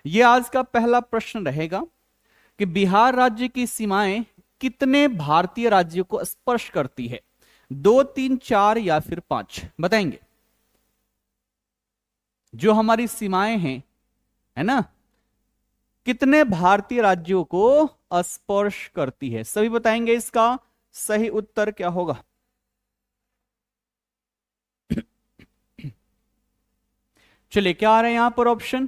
ये आज का पहला प्रश्न रहेगा कि बिहार राज्य की सीमाएं कितने भारतीय राज्यों को स्पर्श करती है? 2, 3, 4 या फिर 5? बताएंगे। जो हमारी सीमाएं हैं, है ना, कितने भारतीय राज्यों को स्पर्श करती है? सभी बताएंगे। इसका सही उत्तर क्या होगा? चलिए, क्या आ रहे हैं यहां पर ऑप्शन?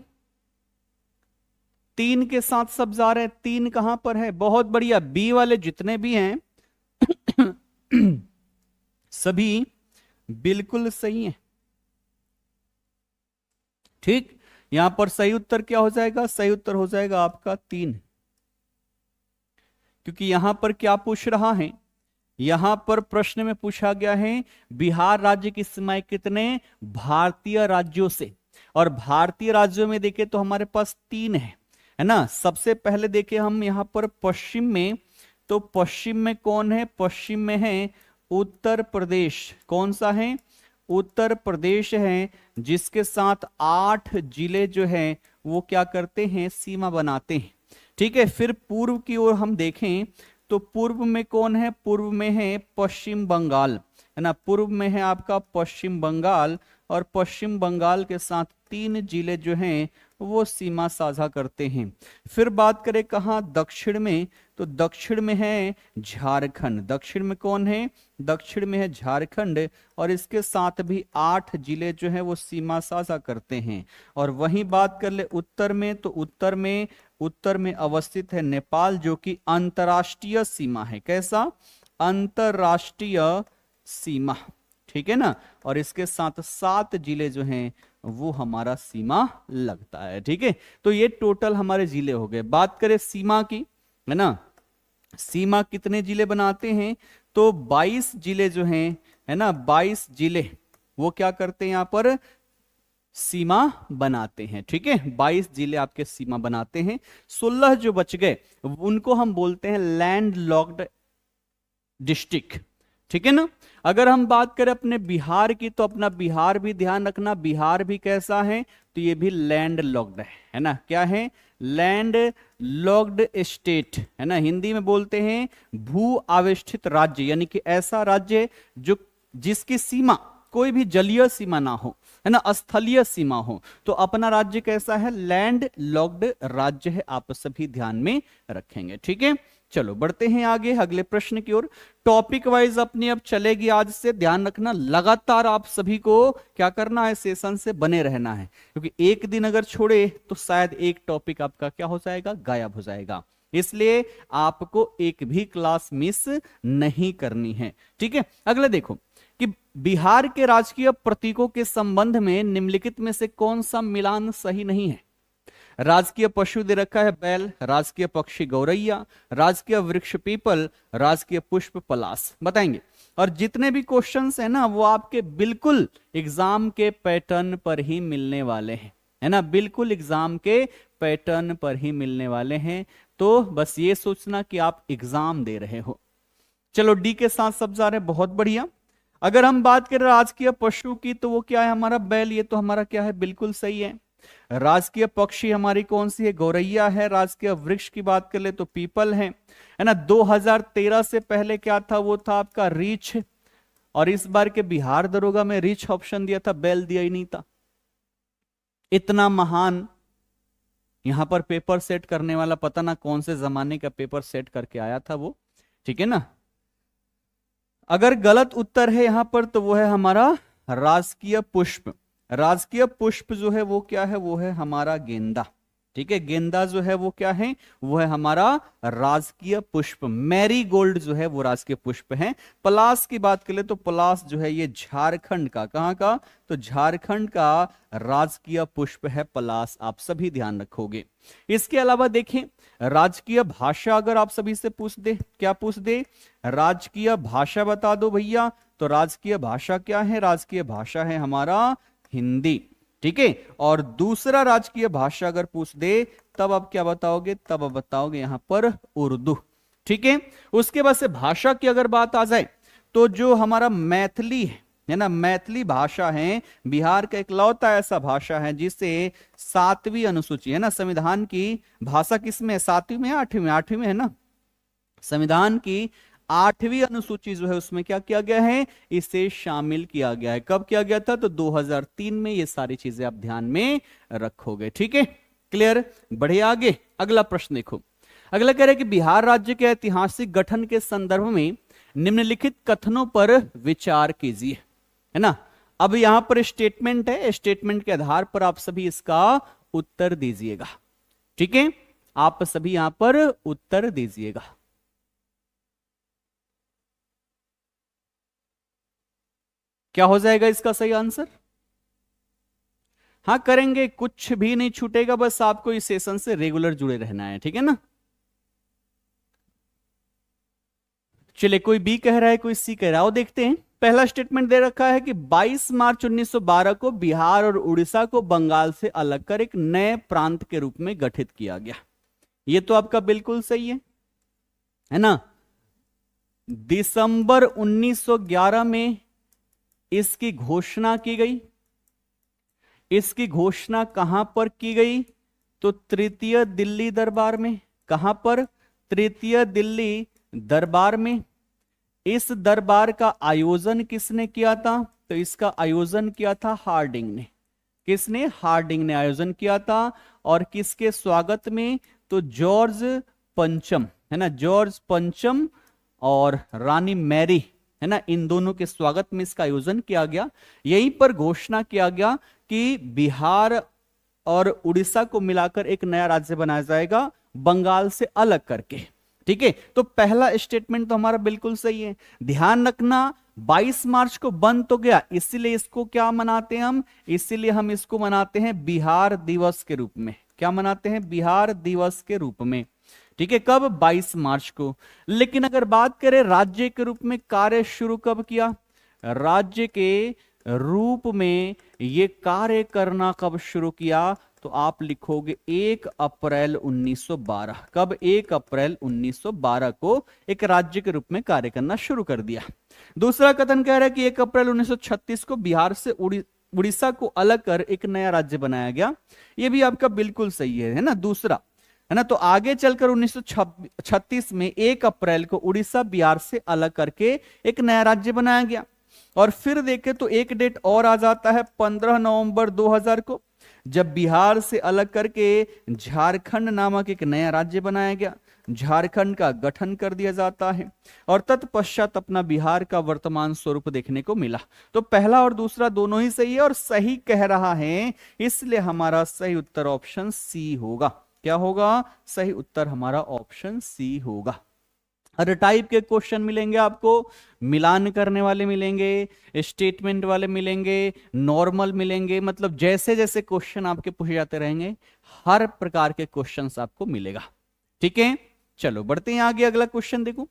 3 के साथ सब जा रहे हैं। 3 कहां पर है? बहुत बढ़िया, बी वाले जितने भी हैं सभी बिल्कुल सही हैं। ठीक, यहां पर सही उत्तर क्या हो जाएगा? सही उत्तर हो जाएगा आपका 3, क्योंकि यहां पर क्या पूछ रहा है? यहां पर प्रश्न में पूछा गया है बिहार राज्य की सीमाएं कितने भारतीय राज्यों से, और भारतीय राज्यों में देखें तो हमारे पास 3 है ना। सबसे पहले देखें हम यहां पर पश्चिम में, तो पश्चिम में कौन है? पश्चिम में है उत्तर प्रदेश। कौन सा है? उत्तर प्रदेश है, जिसके साथ 8 जिले जो है वो क्या करते हैं? सीमा बनाते हैं। ठीक है, फिर पूर्व की ओर हम देखें तो पूर्व में कौन है? पूर्व में है पश्चिम बंगाल, है ना। पूर्व में है आपका पश्चिम बंगाल, और पश्चिम बंगाल के साथ 3 जिले जो हैं वो सीमा साझा करते हैं। फिर बात करें कहाँ? दक्षिण में, तो दक्षिण में है झारखंड। दक्षिण में कौन है? दक्षिण में है झारखंड, और इसके साथ भी 8 जिले जो है वो सीमा साझा करते हैं। और वहीं बात कर ले उत्तर में, तो उत्तर में अवस्थित है नेपाल, जो कि अंतर्राष्ट्रीय सीमा है। कैसा? अंतर्राष्ट्रीय सीमा। ठीक है ना। और इसके साथ 7 जिले जो हैं वो हमारा सीमा लगता है। ठीक है, तो ये टोटल हमारे जिले हो गए। बात करें सीमा की, है ना, सीमा कितने जिले बनाते हैं? तो 22 जिले जो हैं, है ना, 22 जिले वो क्या करते हैं? यहां पर सीमा बनाते हैं। ठीक है, 22 जिले आपके सीमा बनाते हैं। 16 जो बच गए उनको हम बोलते हैं लैंड लॉक्ड डिस्ट्रिक्ट। ठीक है ना। अगर हम बात करें अपने बिहार की, तो अपना बिहार भी ध्यान रखना, बिहार भी कैसा है? तो ये भी लैंड लॉक्ड है ना। क्या है? लैंड लॉक्ड स्टेट, है ना। हिंदी में बोलते हैं भू आवेष्टित राज्य, यानी कि ऐसा राज्य जो जिसकी सीमा कोई भी जलीय सीमा ना हो, है ना, स्थलीय सीमा हो। तो अपना राज्य कैसा है? लैंड लॉक्ड राज्य है। आप सभी ध्यान में रखेंगे। ठीक है, चलो बढ़ते हैं आगे अगले प्रश्न की ओर। टॉपिक वाइज अपनी अब चलेगी आज से। ध्यान रखना, लगातार आप सभी को क्या करना है? सेशन से बने रहना है, क्योंकि एक दिन अगर छोड़े तो शायद एक टॉपिक आपका क्या हो जाएगा? गायब हो जाएगा। इसलिए आपको एक भी क्लास मिस नहीं करनी है। ठीक है, अगले देखो कि बिहार के राजकीय प्रतीकों के संबंध में निम्नलिखित में से कौन सा मिलान सही नहीं है? राजकीय पशु दे रखा है बैल, राजकीय पक्षी गौरैया, राजकीय वृक्ष पीपल, राजकीय पुष्प पलाश। बताएंगे। और जितने भी क्वेश्चंस है ना वो आपके बिल्कुल एग्जाम के पैटर्न पर ही मिलने वाले हैं, है ना, बिल्कुल एग्जाम के पैटर्न पर ही मिलने वाले हैं। तो बस ये सोचना कि आप एग्जाम दे रहे हो। चलो, डी के साथ सब जा रहे हैं, बहुत बढ़िया। अगर हम बात करें राजकीय पशु की, तो वो क्या है? हमारा बैल। ये तो हमारा क्या है? बिल्कुल सही है। राजकीय पक्षी हमारी कौन सी है? गौरैया है। राजकीय वृक्ष की बात कर ले तो पीपल है ना। 2013 से पहले क्या था? वो था आपका रीछ, और इस बार के बिहार दरोगा में रीछ ऑप्शन दिया था, बैल दिया ही नहीं था। इतना महान यहां पर पेपर सेट करने वाला, पता ना कौन से जमाने का पेपर सेट करके आया था वो। ठीक है ना। अगर गलत उत्तर है यहां पर, तो वो है हमारा राजकीय पुष्प। राजकीय पुष्प जो है वो क्या है? वो है हमारा गेंदा। ठीक है, गेंदा जो है वो क्या है? वो है हमारा राजकीय पुष्प। मैरी गोल्ड जो है वो राजकीय पुष्प है। पलाश की बात करें तो पलाश जो है ये झारखंड का, कहां का? तो झारखंड का राजकीय पुष्प है पलाश। आप सभी ध्यान रखोगे। इसके अलावा देखें, राजकीय भाषा अगर आप सभी से पूछ दे, क्या पूछ दे? राजकीय भाषा बता दो भैया। तो राजकीय भाषा क्या है? राजकीय भाषा है हमारा हिंदी। ठीक है, और दूसरा राजकीय भाषा अगर पूछ दे तब आप क्या बताओगे? तब आप बताओगे यहां पर उर्दू। ठीक है, उसके बाद से भाषा की अगर बात आ जाए तो जो हमारा मैथिली है, है ना, मैथिली भाषा है, बिहार का इकलौता ऐसा भाषा है जिसे 7वीं अनुसूची, है ना, संविधान की भाषा किसमें है, 7वीं में, 8वीं में, 8वीं में है ना, संविधान की 8वीं अनुसूची जो है उसमें क्या किया गया है, इसे शामिल किया गया है। कब किया गया था, तो 2003 में। ये सारी चीजें आप ध्यान में रखोगे, ठीक है, क्लियर। बढ़िया, आगे अगला प्रश्न देखो। अगला कह रहे हैं कि बिहार राज्य के ऐतिहासिक गठन के संदर्भ में निम्नलिखित कथनों पर विचार कीजिए, है ना। अब यहां पर स्टेटमेंट है, स्टेटमेंट के आधार पर आप सभी इसका उत्तर दीजिएगा, ठीक है, आप सभी यहां पर उत्तर दीजिएगा। क्या हो जाएगा इसका सही आंसर? हाँ करेंगे, कुछ भी नहीं छूटेगा, बस आपको इस सेशन से रेगुलर जुड़े रहना है, ठीक है ना। चलिए, कोई बी कह रहा है, कोई सी कह रहा है, वो देखते हैं। पहला स्टेटमेंट दे रखा है कि 22 मार्च 1912 को बिहार और उड़ीसा को बंगाल से अलग कर एक नए प्रांत के रूप में गठित किया गया। ये तो आपका बिल्कुल सही है ना। दिसंबर 1911 में इसकी घोषणा की गई। इसकी घोषणा कहां पर की गई, तो तृतीय दिल्ली दरबार में। कहां पर? तृतीय दिल्ली दरबार में। इस दरबार का आयोजन किसने किया था, तो इसका आयोजन किया था हार्डिंग ने। किसने? हार्डिंग ने आयोजन किया था। और किसके स्वागत में, तो जॉर्ज पंचम, है ना, जॉर्ज पंचम और रानी मैरी, है ना, इन दोनों के स्वागत में इसका आयोजन किया गया। यहीं पर घोषणा किया गया कि बिहार और उड़ीसा को मिलाकर एक नया राज्य बनाया जाएगा, बंगाल से अलग करके, ठीक है। तो पहला स्टेटमेंट तो हमारा बिल्कुल सही है। ध्यान रखना, 22 मार्च को बन तो गया, इसीलिए इसको क्या मनाते हैं हम, इसीलिए हम इसको मनाते हैं बिहार दिवस के रूप में। क्या मनाते हैं? बिहार दिवस के रूप में, ठीक है। कब? 22 मार्च को। लेकिन अगर बात करें राज्य के रूप में कार्य शुरू कब किया, राज्य के रूप में ये कार्य करना कब शुरू किया, तो आप लिखोगे 1 अप्रैल 1912। कब? 1 अप्रैल 1912 को एक राज्य के रूप में कार्य करना शुरू कर दिया। दूसरा कथन कह रहा है कि 1 अप्रैल 1936 को बिहार से उड़ीसा को अलग कर एक नया राज्य बनाया गया। यह भी आपका बिल्कुल सही है ना, दूसरा, है ना। तो आगे चलकर 1936 में 1 अप्रैल को उड़ीसा बिहार से अलग करके एक नया राज्य बनाया गया। और फिर देखें तो एक डेट और आ जाता है 15 नवंबर 2000 को, जब बिहार से अलग करके झारखंड नामक एक नया राज्य बनाया गया। झारखंड का गठन कर दिया जाता है और तत्पश्चात अपना बिहार का वर्तमान स्वरूप देखने को मिला। तो पहला और दूसरा दोनों ही सही है और सही कह रहा है, इसलिए हमारा सही उत्तर ऑप्शन सी होगा। क्या होगा? सही उत्तर हमारा ऑप्शन सी होगा। हर टाइप के क्वेश्चन मिलेंगे आपको, मिलान करने वाले मिलेंगे, स्टेटमेंट वाले मिलेंगे, नॉर्मल मिलेंगे, मतलब जैसे जैसे क्वेश्चन आपके पूछे जाते रहेंगे हर प्रकार के क्वेश्चंस आपको मिलेगा, ठीक है। चलो बढ़ते हैं आगे, अगला क्वेश्चन देखो।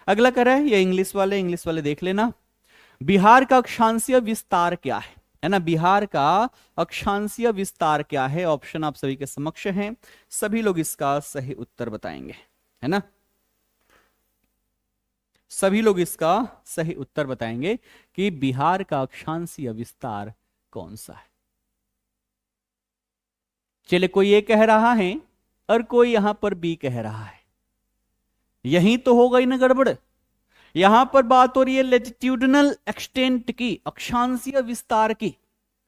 अगला कर रहा है ये इंग्लिश वाले देख लेना। बिहार का अक्षांशीय विस्तार क्या है ना, बिहार का अक्षांशीय विस्तार क्या है? ऑप्शन आप सभी के समक्ष हैं, सभी लोग इसका सही उत्तर बताएंगे, है ना। सभी लोग इसका सही उत्तर बताएंगे कि बिहार का अक्षांशीय विस्तार कौन सा है। चलिए, कोई ये कह रहा है और कोई यहां पर बी कह रहा है। यही तो हो गई ना गड़बड़। यहां पर बात हो रही है लेटिट्यूडनल एक्सटेंट की, अक्षांशीय विस्तार की।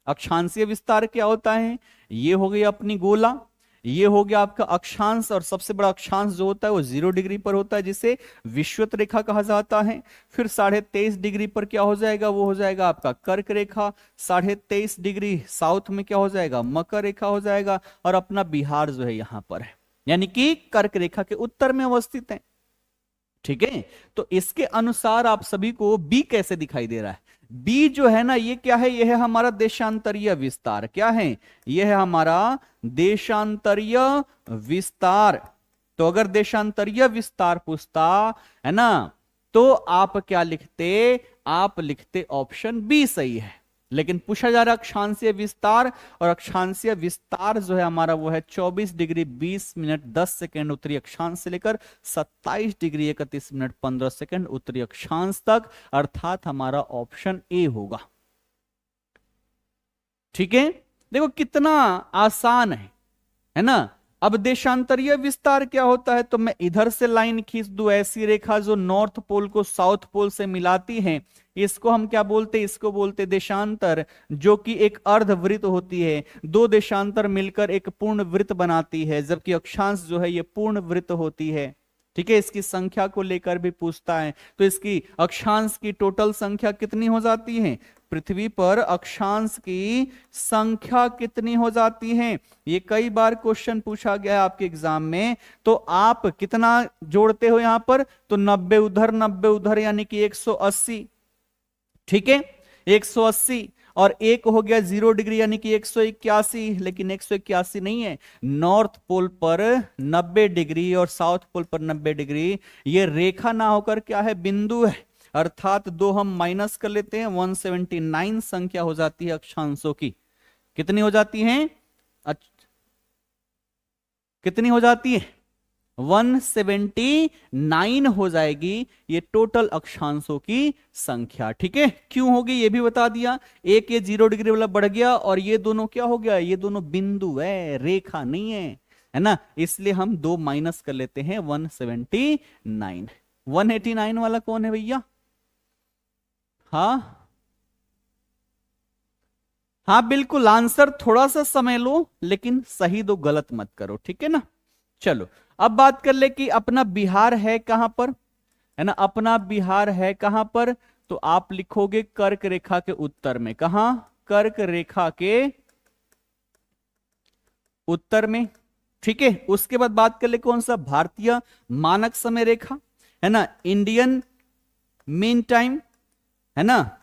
अक्षांशीय विस्तार क्या होता है? ये हो गई अपनी गोला, ये हो गया आपका अक्षांश, और सबसे बड़ा अक्षांश जो होता है वो 0 डिग्री पर होता है, जिसे विषुवत रेखा कहा जाता है। फिर 23.5 डिग्री पर क्या हो जाएगा? वो हो जाएगा आपका कर्क रेखा। 23.5 डिग्री साउथ में क्या हो जाएगा? मकर रेखा हो जाएगा। और अपना बिहार जो है यहां पर है, यानी कि कर्क रेखा के उत्तर में अवस्थित है, ठीक है। तो इसके अनुसार आप सभी को बी कैसे दिखाई दे रहा है? बी जो है ना, ये क्या है? यह है हमारा देशांतरीय विस्तार। क्या है? यह है हमारा देशांतरीय विस्तार। तो अगर देशांतरीय विस्तार पूछता है ना, तो आप क्या लिखते? आप लिखते ऑप्शन बी सही है। लेकिन पूछा जा रहा है अक्षांशीय विस्तार, और अक्षांशीय विस्तार जो है हमारा वो है 24 डिग्री 20 मिनट 10 सेकेंड उत्तरी अक्षांश से लेकर 27 डिग्री 31 मिनट 15 सेकेंड उत्तरी अक्षांश तक, अर्थात हमारा ऑप्शन ए होगा। ठीक है, देखो कितना आसान है ना। अब देशांतरीय विस्तार क्या होता है, तो मैं इधर से लाइन खींच दूं, ऐसी रेखा जो नॉर्थ पोल को साउथ पोल से मिलाती है, इसको हम क्या बोलते हैं, इसको बोलते हैं देशांतर, जो कि एक अर्धवृत्त होती है। दो देशांतर मिलकर एक पूर्ण वृत्त बनाती है, जबकि अक्षांश जो है ये पूर्ण वृत्त होती है। ठीक है, इसकी संख्या को लेकर भी पूछता है, तो इसकी अक्षांश की टोटल संख्या कितनी हो जाती है, पृथ्वी पर अक्षांश की संख्या कितनी हो जाती है, ये कई बार क्वेश्चन पूछा गया है आपके एग्जाम में। तो आप कितना जोड़ते हो यहां पर, तो 90 उधर 90 उधर, यानी कि 180। ठीक है, 180 और एक हो गया 0 डिग्री यानी कि 181, लेकिन 181 नहीं है, नॉर्थ पोल पर 90 डिग्री और साउथ पोल पर 90 डिग्री, ये रेखा ना होकर क्या है, बिंदु है। अर्थात दो हम माइनस कर लेते हैं, 179 संख्या हो जाती है अक्षांशों की। कितनी हो जाती है, कितनी हो जाती है, 179 हो जाएगी ये टोटल अक्षांशों की संख्या। ठीक है, क्यों होगी ये भी बता दिया, एक ये 0 डिग्री वाला बढ़ गया और ये दोनों क्या हो गया, ये दोनों बिंदु है, रेखा नहीं है ना, इसलिए हम दो माइनस कर लेते हैं, 179। 189 वाला कौन है भैया, हाँ हाँ बिल्कुल, आंसर थोड़ा सा समय लो लेकिन सही दो, गलत मत करो, ठीक है ना। चलो अब बात कर ले कि अपना बिहार है कहां पर, है ना, अपना बिहार है कहां पर, तो आप लिखोगे कर्क रेखा के उत्तर में, कहां, कर्क रेखा के उत्तर में। ठीक है, उसके बाद बात कर ले कौन सा, भारतीय मानक समय रेखा, है ना, इंडियन मीन टाइम, है ना,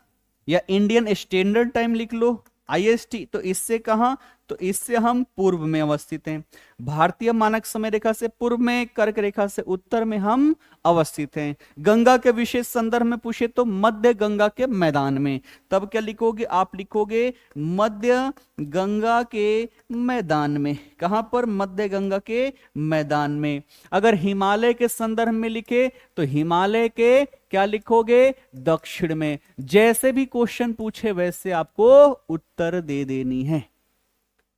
या इंडियन स्टैंडर्ड टाइम लिख लो, आईएसटी। तो इससे कहां, तो इससे हम पूर्व में अवस्थित हैं, भारतीय मानक समय रेखा से पूर्व में, कर्क रेखा से उत्तर में हम अवस्थित हैं। गंगा के विशेष संदर्भ में पूछे तो मध्य गंगा के मैदान में, तब क्या लिखोगे, आप लिखोगे मध्य गंगा के मैदान में, कहां पर, मध्य गंगा के मैदान में। अगर हिमालय के संदर्भ में लिखे तो हिमालय के क्या लिखोगे, दक्षिण में। जैसे भी क्वेश्चन पूछे वैसे आपको उत्तर दे देनी है,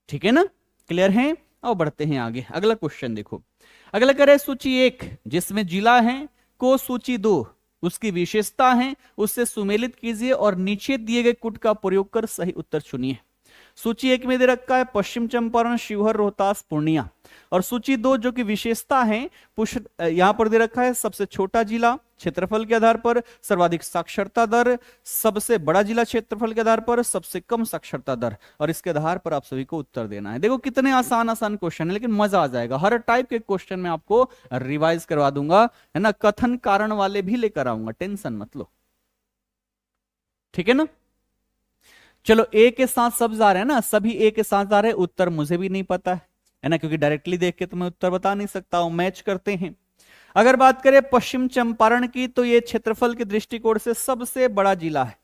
ठीक है ना, क्लियर है। और बढ़ते हैं आगे, अगला क्वेश्चन देखो, अगला करे सूची 1 जिसमें जिला है को सूची 2 उसकी विशेषता है उससे सुमेलित कीजिए और नीचे दिए गए कुट का प्रयोग कर सही उत्तर चुनिए। सूची 1 में दे रखा है पश्चिम चंपारण, शिवहर, रोहतास, पूर्णिया, और सूची 2 जो कि विशेषता है यहां पर दे रखा है सबसे छोटा जिला क्षेत्रफल के आधार पर, सर्वाधिक साक्षरता दर, सबसे बड़ा जिला क्षेत्रफल के आधार पर, सबसे कम साक्षरता दर, और इसके आधार पर आप सभी को उत्तर देना है। देखो कितने आसान आसान क्वेश्चन है, लेकिन मजा आ जाएगा, हर टाइप के क्वेश्चन में आपको रिवाइज करवा दूंगा, है ना, कथन कारण वाले भी लेकर आऊंगा, टेंशन मत लो, ठीक है ना। चलो ए के साथ सब जा रहे हैं ना, सभी ए के साथ जा रहे हैं, उत्तर मुझे भी नहीं पता है ना, क्योंकि डायरेक्टली देख के तो मैं उत्तर बता नहीं सकता हूं, मैच करते हैं। अगर बात करें पश्चिम चंपारण की, तो ये क्षेत्रफल के दृष्टिकोण से सबसे बड़ा जिला है,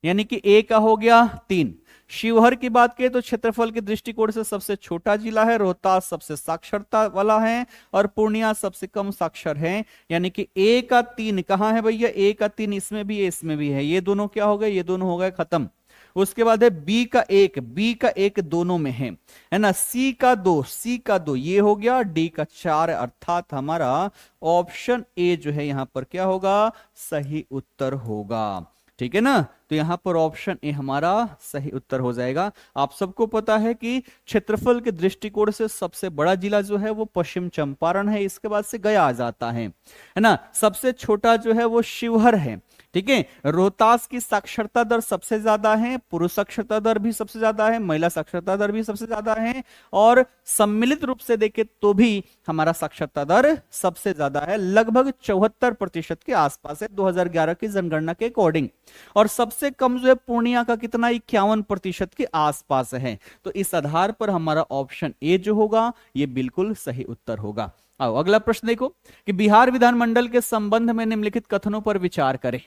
यानी कि ए का हो गया 3। शिवहर की बात करें तो क्षेत्रफल के दृष्टिकोण से सबसे छोटा जिला है, रोहतास सबसे साक्षरता वाला है, और पूर्णिया सबसे कम साक्षर है, यानी कि ए का 3 कहां है भैया, ए का 3 इसमें भी है, इसमें भी है, ये दोनों क्या हो गए, ये दोनों हो गए खत्म। उसके बाद है बी का 1, बी का 1 दोनों में है ना, सी का 2, सी का 2 ये हो गया, डी का 4, अर्थात हमारा ऑप्शन ए जो है यहां पर क्या होगा, सही उत्तर होगा, ठीक है ना। तो यहां पर ऑप्शन ए हमारा सही उत्तर हो जाएगा। आप सबको पता है कि क्षेत्रफल के दृष्टिकोण से सबसे बड़ा जिला जो है वो पश्चिम चंपारण है, इसके बाद से गया आ जाता है ना, सबसे छोटा जो है वो शिवहर है, ठीक है। रोहतास की साक्षरता दर सबसे ज्यादा है, पुरुष साक्षरता दर भी सबसे ज्यादा है, महिला साक्षरता दर भी सबसे ज्यादा है, और सम्मिलित रूप से देखें तो भी हमारा साक्षरता दर सबसे ज्यादा है, लगभग 74% के आसपास है 2011 की जनगणना के अकॉर्डिंग, और सबसे कम जो है पूर्णिया का कितना, 51% के आसपास है। तो इस आधार पर हमारा ऑप्शन ए जो होगा ये बिल्कुल सही उत्तर होगा। आओ अगला प्रश्न देखो कि बिहार विधानमंडल के संबंध में निम्नलिखित कथनों पर विचार करें।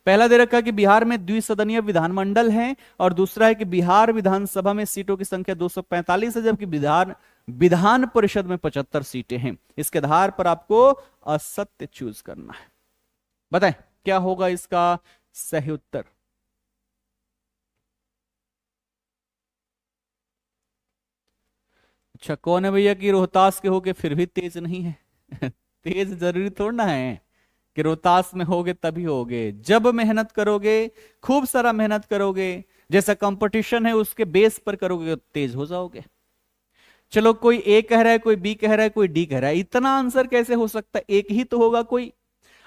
पहला दे रखा है कि बिहार में द्विसदनीय विधानमंडल है, और दूसरा है कि बिहार विधानसभा में सीटों की संख्या 245 है, जबकि विधान परिषद में 75 सीटें हैं। इसके आधार पर आपको असत्य चूज करना है, बताएं क्या होगा इसका सही उत्तर। अच्छा, कौन है भैया कि रोहतास के होके फिर भी तेज नहीं है? तेज जरूरी थोड़ा ना है कि रोहतास में होगे तभी होगे। जब मेहनत करोगे, खूब सारा मेहनत करोगे, जैसा कंपटीशन है उसके बेस पर करोगे तो तेज हो जाओगे। चलो, कोई ए कह रहा है, कोई बी कह रहा है, कोई डी कह रहा है, इतना आंसर कैसे हो सकता है? एक ही तो होगा कोई।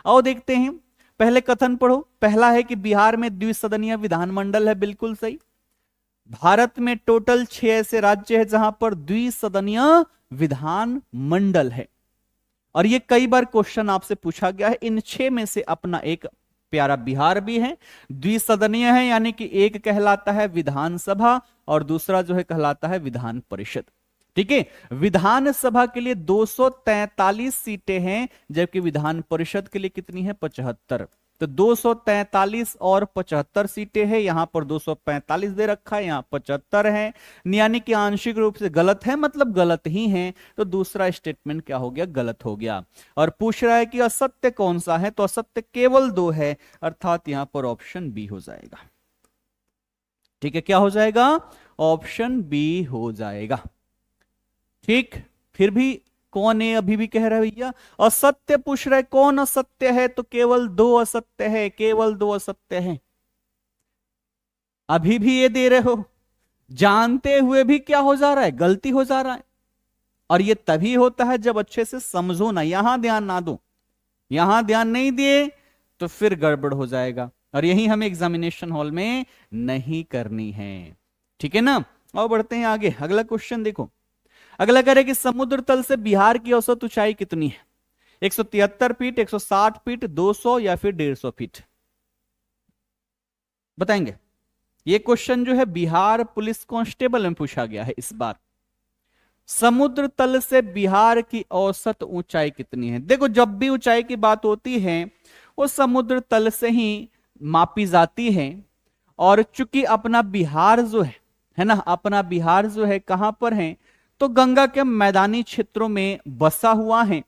आओ देखते हैं, पहले कथन पढ़ो। पहला है कि बिहार में द्विसदनीय विधानमंडल है, बिल्कुल सही। भारत में टोटल 6 ऐसे राज्य है जहां पर द्विसदनीय विधान मंडल है। और ये कई बार क्वेश्चन आपसे पूछा गया है। इन 6 में से अपना एक प्यारा बिहार भी है, द्विसदनीय है, यानी कि एक कहलाता है विधानसभा और दूसरा जो है कहलाता है विधान परिषद। ठीक है, विधानसभा के लिए 243 सीटें हैं, जबकि विधान परिषद के लिए कितनी है? 75। तो 243 और 75 सीटें हैं। यहां पर 245 दे रखा है, यहां 75 है, यानी कि आंशिक रूप से गलत है, मतलब गलत ही है। तो दूसरा स्टेटमेंट क्या हो गया? गलत हो गया। और पूछ रहा है कि असत्य कौन सा है, तो असत्य केवल 2 है, अर्थात यहां पर ऑप्शन बी हो जाएगा। ठीक है, क्या हो जाएगा? ऑप्शन बी हो जाएगा। ठीक, फिर भी कौन है? अभी भी कह रहा है भैया असत्य पूछ रहे, कौन असत्य है? तो केवल 2 असत्य है, केवल 2 असत्य है। अभी भी ये दे रहे हो, जानते हुए भी क्या हो जा रहा है? गलती हो जा रहा है। और ये तभी होता है जब अच्छे से समझो ना, यहां ध्यान ना दो, यहां ध्यान नहीं दिए तो फिर गड़बड़ हो जाएगा, और यही हमें एग्जामिनेशन हॉल में नहीं करनी है। ठीक है ना? और बढ़ते हैं आगे, अगला क्वेश्चन देखो। अगला कह रहे कि समुद्र तल से बिहार की औसत ऊंचाई कितनी है? 173 फीट, 160 फीट, 200 या फिर 150 फीट? बताएंगे। ये क्वेश्चन जो है बिहार पुलिस कांस्टेबल में पूछा गया है इस बार। समुद्र तल से बिहार की औसत ऊंचाई कितनी है? देखो, जब भी ऊंचाई की बात होती है वो समुद्र तल से ही मापी जाती है। और चूंकि अपना बिहार जो है ना, अपना बिहार जो है कहां पर है? तो गंगा के मैदानी क्षेत्रों में बसा हुआ है।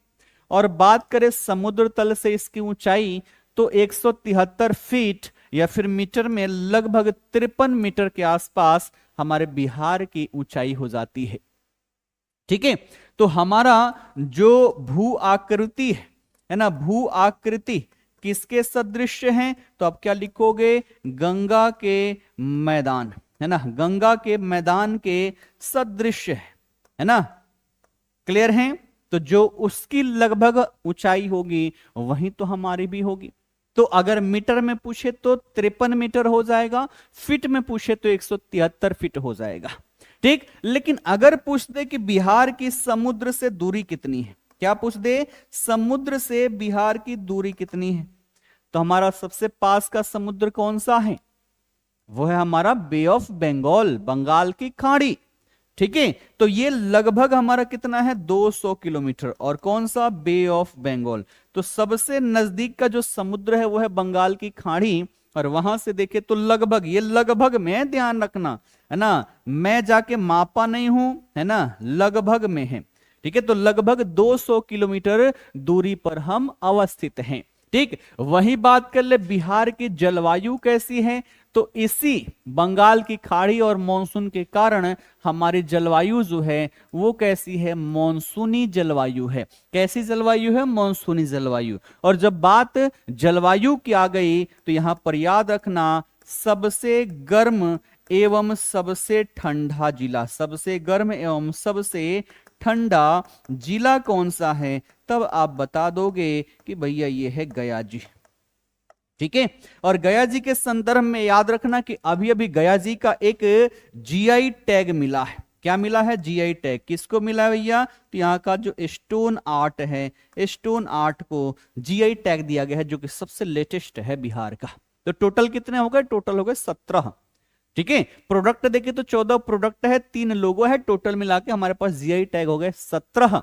और बात करें समुद्र तल से इसकी ऊंचाई, तो 173 फीट या फिर मीटर में लगभग 53 मीटर के आसपास हमारे बिहार की ऊंचाई हो जाती है। ठीक है, तो हमारा जो भू आकृति है ना, भू आकृति किसके सदृश है? तो आप क्या लिखोगे? गंगा के मैदान, है ना, गंगा के मैदान के सदृश है ना? क्लियर है? तो जो उसकी लगभग ऊंचाई होगी वही तो हमारी भी होगी। तो अगर मीटर में पूछे तो 53 मीटर हो जाएगा, फीट में पूछे तो 173 फीट हो जाएगा। ठीक, लेकिन अगर पूछ दे कि बिहार की समुद्र से दूरी कितनी है, क्या पूछ दे? समुद्र से बिहार की दूरी कितनी है? तो हमारा सबसे पास का समुद्र कौन सा है? वो है हमारा बे ऑफ बंगाल, बंगाल की खाड़ी। ठीक है, तो ये लगभग हमारा कितना है? 200 किलोमीटर। और कौन सा? बे ऑफ बंगाल। तो सबसे नजदीक का जो समुद्र है वो है बंगाल की खाड़ी। और वहां से देखे तो लगभग, ये लगभग में ध्यान रखना है ना, मैं जाके मापा नहीं हूं, है ना, लगभग में है। ठीक है, तो लगभग 200 किलोमीटर दूरी पर हम अवस्थित हैं। ठीक, वही बात कर ले बिहार की जलवायु कैसी है? तो इसी बंगाल की खाड़ी और मॉनसून के कारण हमारी जलवायु जो है वो कैसी है? मॉनसूनी जलवायु है। कैसी जलवायु है? मॉनसूनी जलवायु। और जब बात जलवायु की आ गई तो यहां पर याद रखना, सबसे गर्म एवं सबसे ठंडा जिला, सबसे गर्म एवं सबसे ठंडा जिला कौन सा है? तब आप बता दोगे कि भैया ये है गया जी। ठीक है, और गया जी के संदर्भ में याद रखना कि अभी अभी गया जी का एक जीआई टैग मिला है। क्या मिला है? GI tag. किसको मिला है भैया? तो यहाँ का जो स्टोन आर्ट है, स्टोन आर्ट को जीआई टैग दिया गया है, जो कि सबसे लेटेस्ट है बिहार का। तो टोटल कितने हो गए? टोटल हो गए 17। ठीक है, प्रोडक्ट देखे तो 14 प्रोडक्ट है, 3 लोगो है, टोटल मिला के हमारे पास जीआई टैग हो गए 17।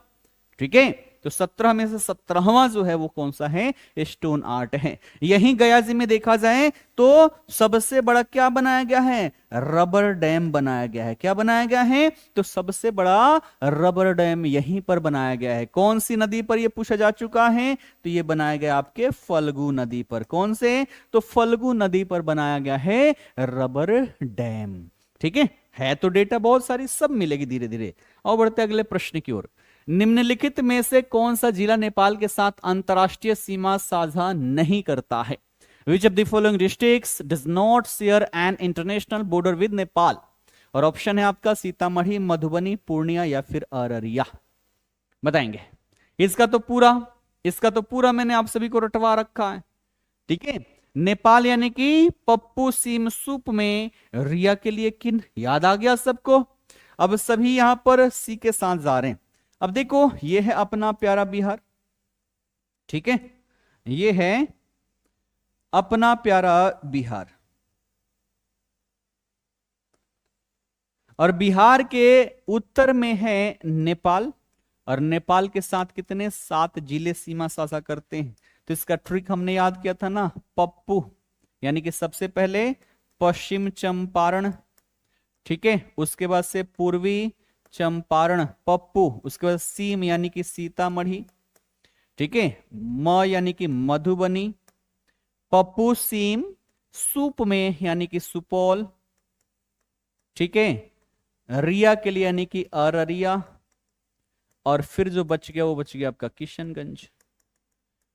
ठीक है, तो 17 में से 17वां जो है वो कौन सा है? स्टोन आर्ट है। यही गया जी में देखा जाए तो सबसे बड़ा क्या बनाया गया है? रबर डैम बनाया गया है। क्या बनाया गया है? तो सबसे बड़ा रबर डैम यहीं पर बनाया गया है। कौन सी नदी पर यह पूछा जा चुका है? तो यह बनाया गया आपके फल्गु नदी पर। कौन से? तो फल्गु नदी पर बनाया गया है रबर डैम। ठीक है, है तो डेटा बहुत सारी, सब मिलेगी धीरे धीरे। और बढ़ते अगले प्रश्न की ओर। निम्नलिखित में से कौन सा जिला नेपाल के साथ अंतरराष्ट्रीय सीमा साझा नहीं करता है? Which of the following districts does not share an international border with Nepal? और ऑप्शन है आपका सीतामढ़ी, मधुबनी, पूर्णिया या फिर अररिया। बताएंगे। इसका तो पूरा मैंने आप सभी को रटवा रखा है। ठीक है, नेपाल यानी कि पप्पू सीम सूप में, रिया के लिए किन, याद आ गया सबको। अब सभी यहां पर सी के साथ जा रहे हैं। अब देखो, ये है अपना प्यारा बिहार। ठीक है, ये है अपना प्यारा बिहार, और बिहार के उत्तर में है नेपाल, और नेपाल के साथ कितने 7 जिले सीमा साझा करते हैं। तो इसका ट्रिक हमने याद किया था ना, पप्पू यानी कि सबसे पहले पश्चिम चंपारण, ठीक है, उसके बाद से पूर्वी चंपारण पप्पू, उसके बाद सीम यानी कि सीतामढ़ी, ठीक है, म यानी कि मधुबनी, पप्पू सीम, सूप में यानी कि सुपौल, ठीक है, रिया के लिए यानी कि अररिया, और फिर जो बच गया वो बच गया आपका किशनगंज।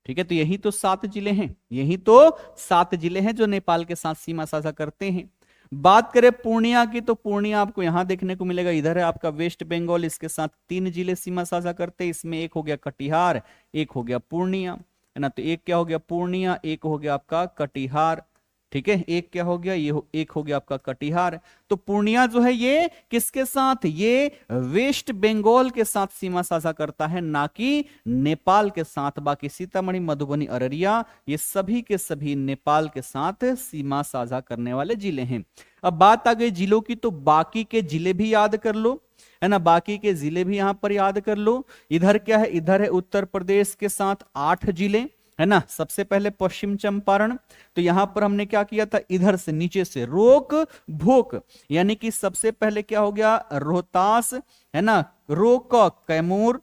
ठीक है, तो यही तो 7 जिले हैं, यही तो 7 जिले हैं जो नेपाल के साथ सीमा साझा करते हैं। बात करें पूर्णिया की, तो पूर्णिया आपको यहां देखने को मिलेगा, इधर है आपका वेस्ट बंगाल, इसके साथ 3 जिले सीमा साझा करते हैं। इसमें एक हो गया कटिहार, एक हो गया पूर्णिया, है ना। तो एक क्या हो गया पूर्णिया, एक हो गया आपका कटिहार, ठीक है, एक क्या हो गया एक हो गया आपका कटिहार। तो पूर्णिया जो है ये किसके साथ, ये वेस्ट बंगाल के साथ सीमा साझा करता है, ना कि नेपाल के साथ। बाकी सीतामढ़ी, मधुबनी, अररिया ये सभी के सभी नेपाल के साथ सीमा साझा करने वाले जिले हैं। अब बात आ गई जिलों की, तो बाकी के जिले भी याद कर लो, है ना, बाकी के जिले भी यहां पर याद कर लो। इधर क्या है, इधर है उत्तर प्रदेश के साथ 8 जिले, है ना। सबसे पहले पश्चिम चंपारण, तो यहां पर हमने क्या किया था, इधर से नीचे से रोक भोक, यानी कि सबसे पहले क्या हो गया रोहतास, है ना, रोक कैमूर,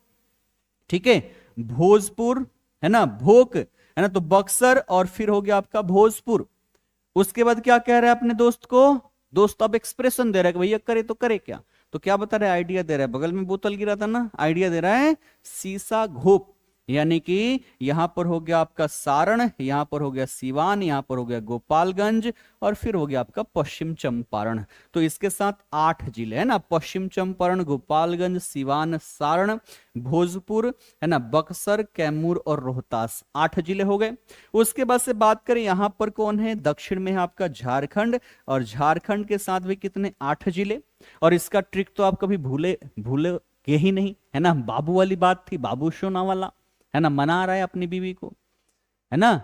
ठीक है, भोजपुर, है ना, भोक, है ना, तो बक्सर, और फिर हो गया आपका भोजपुर। उसके बाद क्या कह रहा है अपने दोस्त को, दोस्त अब एक्सप्रेशन दे रहा है कि भैया करे तो करे क्या, तो क्या बता रहा है, आइडिया दे रहा है, बगल में बोतल गिरा था ना, आइडिया दे रहा है सीसा घोप, यानी कि यहां पर हो गया आपका सारण, यहां पर हो गया सीवान, यहां पर हो गया गोपालगंज, और फिर हो गया आपका पश्चिम चंपारण। तो इसके साथ 8 जिले, है ना, पश्चिम चंपारण, गोपालगंज, सीवान, सारण, भोजपुर, है ना, बक्सर, कैमूर और रोहतास, 8 जिले हो गए। उसके बाद से बात करें यहां पर कौन है, दक्षिण में है आपका झारखंड, और झारखंड के साथ भी कितने 8 जिले। और इसका ट्रिक तो आप कभी भूले ही नहीं, है ना, बाबू वाली बात थी, बाबू सोना वाला, है ना, मना रहा है अपनी बीवी को, है ना,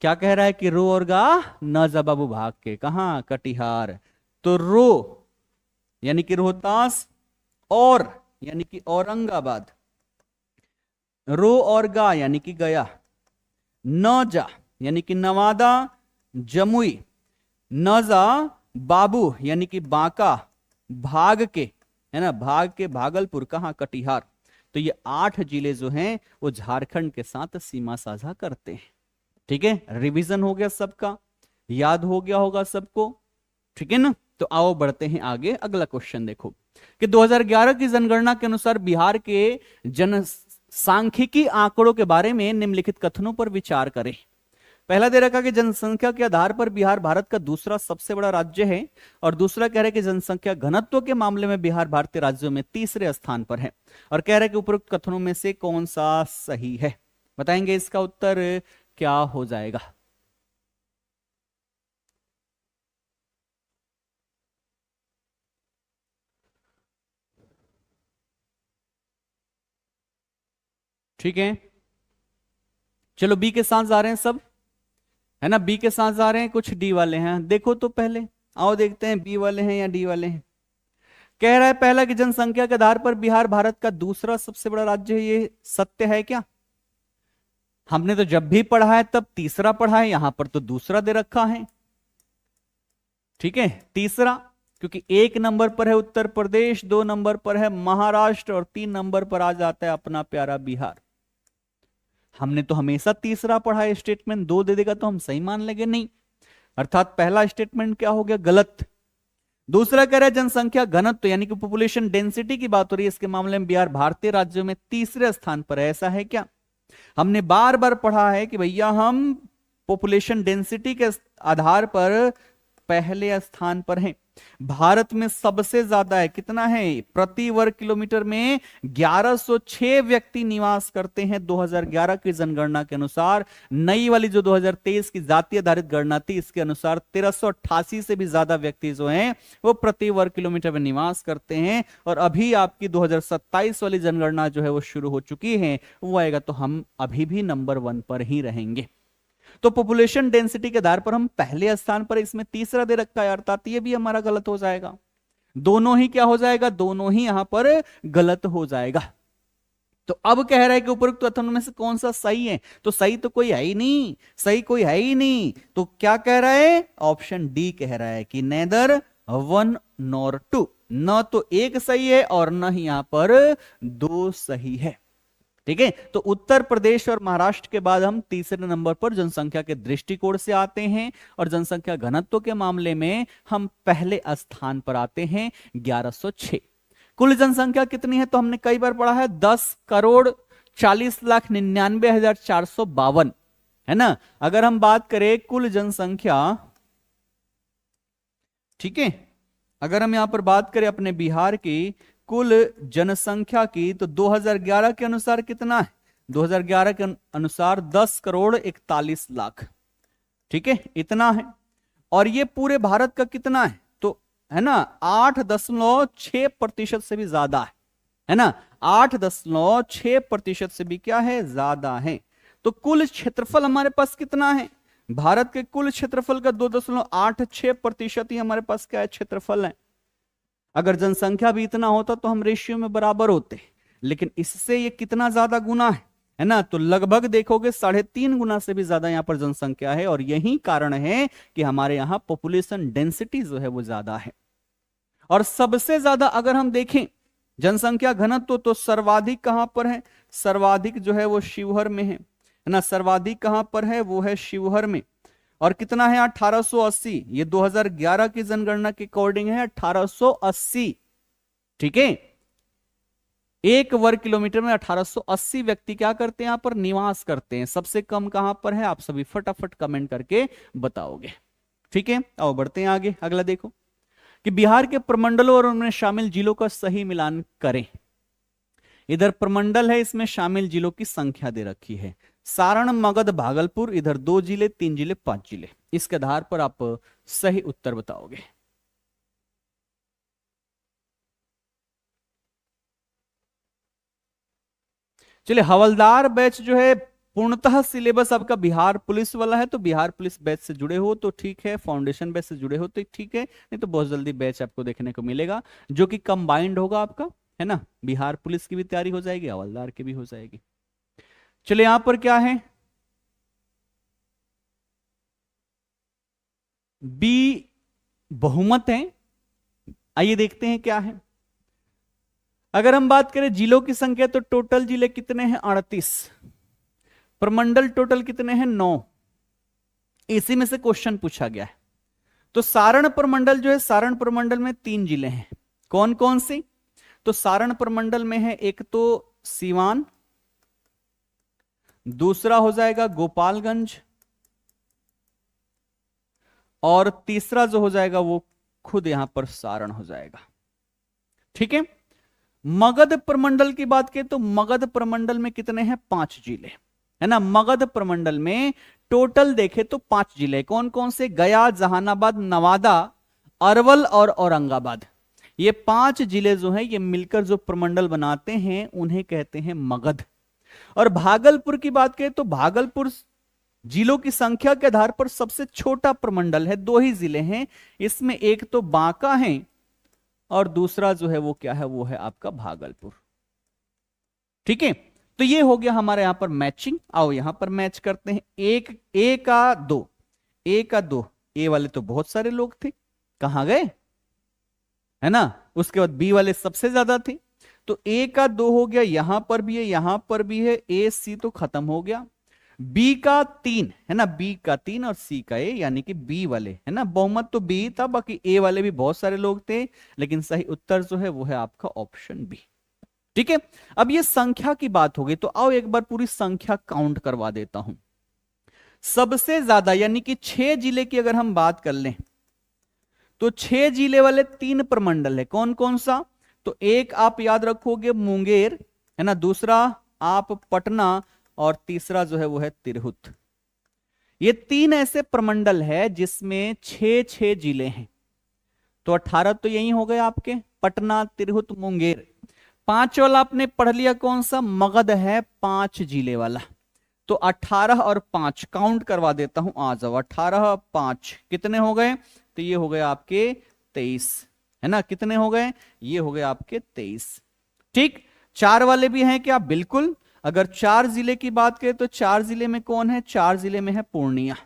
क्या कह रहा है कि रो और गा न जा बाबू भाग के, कहां कटिहार। तो रो यानी कि रोहतास, और यानी कि औरंगाबाद, रो और गा यानी कि गया, न जा यानी कि नवादा, जमुई, न जा बाबू यानी कि बांका, भाग के, है ना, भाग के भागलपुर, कहां कटिहार। तो ये 8 जिले जो हैं वो झारखंड के साथ सीमा साझा करते हैं। ठीक है, रिवीजन हो गया सबका, याद हो गया होगा सबको, ठीक है ना। तो आओ बढ़ते हैं आगे, अगला क्वेश्चन देखो कि 2011 की जनगणना के अनुसार बिहार के जनसांख्यिकी आंकड़ों के बारे में निम्नलिखित कथनों पर विचार करें। पहला दे रखा कि जनसंख्या के आधार पर बिहार भारत का दूसरा सबसे बड़ा राज्य है, और दूसरा कह रहे कि जनसंख्या घनत्व के मामले में बिहार भारतीय राज्यों में तीसरे स्थान पर है, और कह रहे कि उपरोक्त कथनों में से कौन सा सही है। बताएंगे इसका उत्तर क्या हो जाएगा। ठीक है, चलो बी के साथ जा रहे हैं सब, है ना, बी के साथ जा रहे हैं, कुछ डी वाले हैं, देखो तो पहले आओ देखते हैं बी वाले हैं या डी वाले हैं। कह रहा है पहला कि जनसंख्या के आधार पर बिहार भारत का दूसरा सबसे बड़ा राज्य है, ये सत्य है क्या। हमने तो जब भी पढ़ा है तब तीसरा पढ़ा है, यहां पर तो दूसरा दे रखा है। ठीक है, तीसरा, क्योंकि 1 नंबर पर है उत्तर प्रदेश, 2 नंबर पर है महाराष्ट्र, और 3 नंबर पर आ जाता है अपना प्यारा बिहार। हमने तो हमेशा तीसरा पढ़ा है, स्टेटमेंट 2 दे देगा तो हम सही मान लेंगे नहीं, अर्थात पहला स्टेटमेंट क्या हो गया गलत। दूसरा कह रहा है जनसंख्या घनत्व यानी कि पॉपुलेशन डेंसिटी की बात हो रही है, इसके मामले में बिहार भारतीय राज्यों में तीसरे स्थान पर है। ऐसा है क्या? हमने बार बार पढ़ा है कि भैया हम पॉपुलेशन डेंसिटी के आधार पर पहले स्थान पर हैं। भारत में सबसे ज्यादा है, कितना है? प्रति वर्ग किलोमीटर में 1106 व्यक्ति निवास करते हैं 2011 की जनगणना के अनुसार। नई वाली जो 2023 की जाति आधारित गणना थी, इसके अनुसार 1388 से भी ज्यादा व्यक्ति जो हैं वो प्रति वर्ग किलोमीटर में निवास करते हैं। और अभी आपकी 2027 वाली जनगणना जो है वो शुरू हो चुकी है, वो आएगा तो हम अभी भी नंबर 1 पर ही रहेंगे। तो पॉपुलेशन डेंसिटी के आधार पर हम पहले स्थान पर, इसमें तीसरा दे रखा है, अर्थात ये भी हमारा गलत हो जाएगा। दोनों ही क्या हो जाएगा? दोनों ही यहां पर गलत हो जाएगा। तो अब कह रहा है कि उपरोक्त कथनों में से कौन सा सही है? तो सही तो कोई है ही नहीं, सही कोई है ही नहीं। तो क्या कह रहा है? ऑप्शन डी कह रहा है कि नेदर 1 नॉर 2, न तो एक सही है और न ही यहां पर 2 सही है। ठीक है, तो उत्तर प्रदेश और महाराष्ट्र के बाद हम तीसरे नंबर पर जनसंख्या के दृष्टिकोण से आते हैं, और जनसंख्या घनत्व के मामले में हम पहले स्थान पर आते हैं 1106। कुल जनसंख्या कितनी है? तो हमने कई बार पढ़ा है 10,40,99,452 है ना। अगर हम बात करें कुल जनसंख्या, ठीक है, अगर हम यहां पर बात करें अपने बिहार की कुल जनसंख्या की, तो 2011 के अनुसार कितना है? 2011 के अनुसार 10,41,00,000, ठीक है, इतना है। और ये पूरे भारत का कितना है? तो है ना 8.6% से भी ज्यादा है ना, 8.6% से भी क्या है? ज्यादा है। तो कुल क्षेत्रफल हमारे पास कितना है? भारत के कुल क्षेत्रफल का 2.86% ही हमारे पास क्या है? क्षेत्रफल है। अगर जनसंख्या भी इतना होता तो हम रेशियो में बराबर होते, लेकिन इससे ये कितना ज्यादा गुना है ना, तो लगभग देखोगे 3.5 गुना से भी ज्यादा यहां पर जनसंख्या है। और यही कारण है कि हमारे यहां पॉपुलेशन डेंसिटी जो है वो ज्यादा है। और सबसे ज्यादा अगर हम देखें जनसंख्या घनत्व, तो सर्वाधिक कहां पर है? सर्वाधिक जो है वो शिवहर में है ना। सर्वाधिक कहां पर है? वो है शिवहर में। और कितना है? 1880। ये 2011 की जनगणना के अकॉर्डिंग है 1880, ठीक है। 1 वर्ग किलोमीटर में 1880 व्यक्ति क्या करते हैं? यहां पर निवास करते हैं। सबसे कम कहां पर है? आप सभी फटाफट कमेंट करके बताओगे, ठीक है। आओ बढ़ते हैं आगे। अगला देखो कि बिहार के प्रमंडलों और उनमें शामिल जिलों का सही मिलान करें। इधर प्रमंडल है, इसमें शामिल जिलों की संख्या दे रखी है। सारण, मगध, भागलपुर, इधर 2 जिले, 3 जिले, 5 जिले। इसके आधार पर आप सही उत्तर बताओगे। चलिए, हवलदार बैच जो है पूर्णतः सिलेबस आपका बिहार पुलिस वाला है, तो बिहार पुलिस बैच से जुड़े हो तो ठीक है, फाउंडेशन बैच से जुड़े हो तो ठीक है, नहीं तो बहुत जल्दी बैच आपको देखने को मिलेगा जो कि कंबाइंड होगा आपका, है ना। बिहार पुलिस की भी तैयारी हो जाएगी, हवलदार की भी हो जाएगी। चलिए, यहां पर क्या है? बी बहुमत है। आइए देखते हैं क्या है। अगर हम बात करें जिलों की संख्या, तो टोटल जिले कितने हैं? 38। प्रमंडल टोटल कितने हैं? 9। इसी में से क्वेश्चन पूछा गया है। तो सारण प्रमंडल जो है, सारण प्रमंडल में 3 जिले हैं। कौन कौन से? तो सारण प्रमंडल में है एक तो सीवान, दूसरा हो जाएगा गोपालगंज, और तीसरा जो हो जाएगा वो खुद यहां पर सारण हो जाएगा, ठीक है। मगध प्रमंडल की बात करें तो मगध प्रमंडल में कितने हैं? 5 जिले, है ना। मगध प्रमंडल में टोटल देखें तो 5 जिले। कौन कौन से? गया, जहानाबाद, नवादा, अरवल और औरंगाबाद। ये 5 जिले जो हैं ये मिलकर जो प्रमंडल बनाते हैं उन्हें कहते हैं मगध। और भागलपुर की बात करें तो भागलपुर जिलों की संख्या के आधार पर सबसे छोटा प्रमंडल है। 2 ही जिले हैं इसमें, एक तो बांका है और दूसरा जो है वो क्या है? वो है आपका भागलपुर, ठीक है। तो ये हो गया हमारे यहां पर मैचिंग। आओ यहां पर मैच करते हैं। ए का 2, ए वाले तो बहुत सारे लोग थे, कहां गए? है ना। उसके बाद बी वाले सबसे ज्यादा थे, तो ए का 2 हो गया, यहां पर भी है, यहां पर भी है। ए सी तो खत्म हो गया। बी का 3 है ना, बी का 3 और सी का ए, यानी कि बी वाले है ना, बहुमत तो बी था, बाकी ए वाले भी बहुत सारे लोग थे, लेकिन सही उत्तर जो है वो है आपका ऑप्शन बी। ठीक है, अब ये संख्या की बात हो गई, तो आओ एक बार पूरी संख्या काउंट करवा देता हूं। सबसे ज्यादा यानी कि 6 जिले की अगर हम बात कर लें, तो 6 जिले वाले 3 प्रमंडल है, कौन कौन सा? तो एक आप याद रखोगे मुंगेर है ना, दूसरा आप पटना, और तीसरा जो है वो है तिरहुत। ये 3 ऐसे प्रमंडल है जिसमें 6 जिले हैं। तो 18 तो यही हो गए आपके, पटना, तिरहुत, मुंगेर। 5 वाला आपने पढ़ लिया, कौन सा? मगध है 5 जिले वाला। तो 18 और 5 काउंट करवा देता हूं, आ जाओ। 18 5 कितने हो गए? तो ये हो गए आपके 23 है ना, कितने हो गए? ये हो गए आपके 23। ठीक, 4 वाले भी हैं क्या? बिल्कुल। अगर 4 जिले की बात करें तो 4 जिले में कौन है? 4 जिले में है पूर्णिया।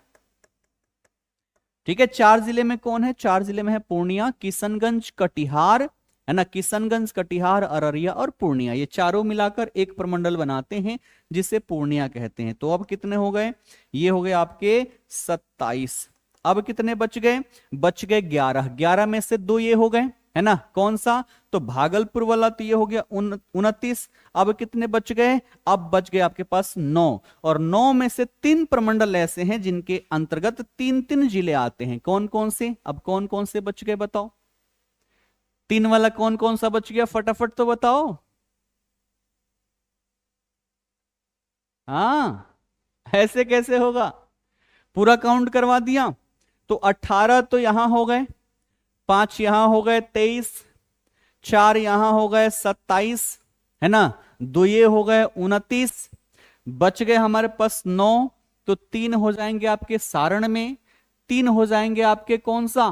ठीक है, 4 जिले में कौन है? 4 जिले में है पूर्णिया, किशनगंज, कटिहार है ना, किशनगंज, कटिहार, अररिया और पूर्णिया, ये चारों मिलाकर एक प्रमंडल बनाते हैं जिसे पूर्णिया कहते हैं। तो अब कितने हो गए? ये हो गए आपके 27। अब कितने बच गए? बच गए 11। 11 में से 2 ये हो गए है ना, कौन सा? तो भागलपुर वाला, तो ये हो गया 29। अब कितने बच गए? अब बच गए आपके पास 9, और 9 में से 3 प्रमंडल ऐसे हैं जिनके अंतर्गत 3 जिले आते हैं। कौन कौन से? अब कौन कौन से बच गए बताओ? 3 वाला कौन कौन सा बच गया, फटाफट तो बताओ। हाँ, ऐसे कैसे होगा? पूरा काउंट करवा दिया। तो 18 तो यहां हो गए, 5 यहां हो गए 23, 4 यहां हो गए 27 है ना, 2 ये हो गए 29, बच गए हमारे पास 9। तो 3 हो जाएंगे आपके सारण में, 3 हो जाएंगे आपके कौन सा?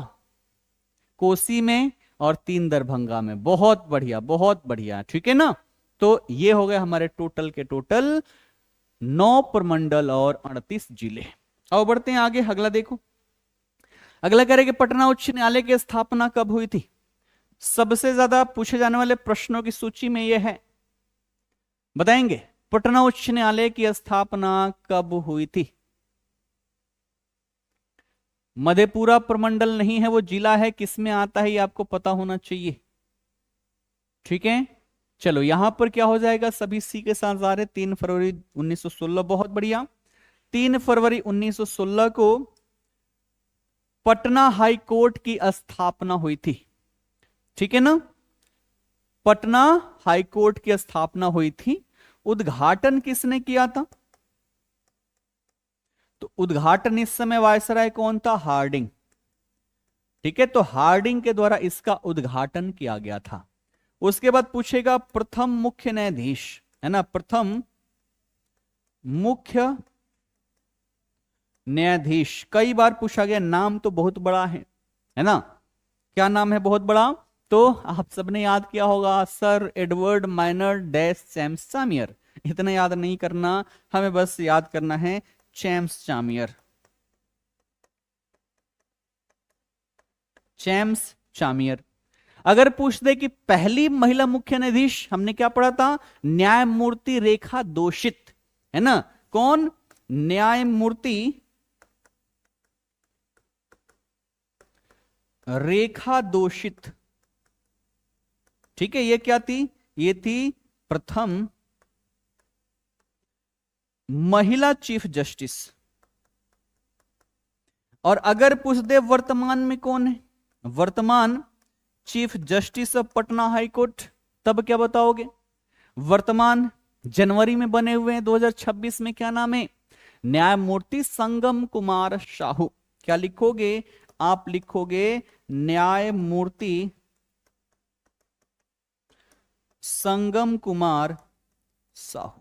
कोसी में, और 3 दरभंगा में। बहुत बढ़िया, बहुत बढ़िया, ठीक है ना। तो ये हो गए हमारे टोटल के टोटल 9 प्रमंडल और 38 जिले। अब बढ़ते हैं आगे, अगला देखो। अगला कह रहे कि पटना उच्च न्यायालय की स्थापना कब हुई थी? सबसे ज्यादा पूछे जाने वाले प्रश्नों की सूची में यह है, बताएंगे पटना उच्च न्यायालय की स्थापना कब हुई थी? मधेपुरा प्रमंडल नहीं है, वो जिला है, किसमें आता है ये आपको पता होना चाहिए। ठीक है, चलो यहां पर क्या हो जाएगा, सभी सी के साथ जा रहे। 3 फरवरी 1916, बहुत बढ़िया। 3 फरवरी 1916 को पटना हाई कोर्ट की स्थापना हुई थी। ठीक है ना, पटना हाई कोर्ट की स्थापना हुई थी। उद्घाटन किसने किया था? तो उद्घाटन इस समय वायसराय कौन था? हार्डिंग। ठीक है, तो हार्डिंग के द्वारा इसका उद्घाटन किया गया था। उसके बाद पूछेगा प्रथम मुख्य न्यायाधीश है ना, प्रथम मुख्य न्यायाधीश कई बार पूछा गया, नाम तो बहुत बड़ा है ना, क्या नाम है बहुत बड़ा? तो आप सबने याद किया होगा, सर एडवर्ड माइनर डैश चैम्स चामियर। इतना याद नहीं करना, हमें बस याद करना है चैम्स चामियर, चैम्स चामियर। अगर पूछ दे कि पहली महिला मुख्य न्यायाधीश, हमने क्या पढ़ा था? न्यायमूर्ति रेखा दोषित है ना, कौन? न्यायमूर्ति रेखा दोषित। ठीक है, ये क्या थी? ये थी प्रथम महिला चीफ जस्टिस। और अगर पूछ दे वर्तमान में कौन है वर्तमान chief justice of Patna high court, तब क्या बताओगे? वर्तमान जनवरी में बने हुए हैं 2026 में, क्या नाम है? न्यायमूर्ति संगम कुमार साहू। क्या लिखोगे आप? लिखोगे न्यायमूर्ति संगम कुमार साहू।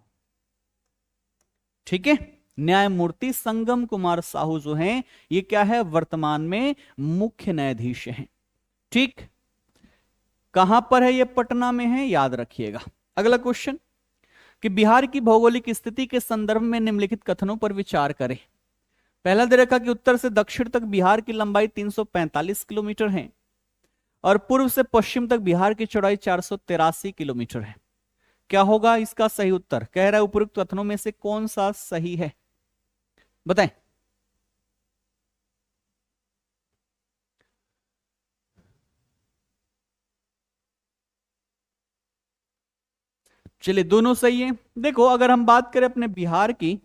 ठीक है, न्यायमूर्ति संगम कुमार साहू जो हैं, ये क्या है? वर्तमान में मुख्य न्यायाधीश हैं। ठीक, कहां पर है ये? पटना में है, याद रखिएगा। अगला क्वेश्चन कि बिहार की भौगोलिक स्थिति के संदर्भ में निम्नलिखित कथनों पर विचार करें। पहला दे रखा कि उत्तर से दक्षिण तक बिहार की लंबाई 345 किलोमीटर है और पूर्व से पश्चिम तक बिहार की चौड़ाई 483 किलोमीटर है। क्या होगा इसका सही उत्तर? कह रहा है उपरोक्त कथनों में से कौन सा सही है? बताएं। चलिए दोनों सही है। देखो अगर हम बात करें अपने बिहार की,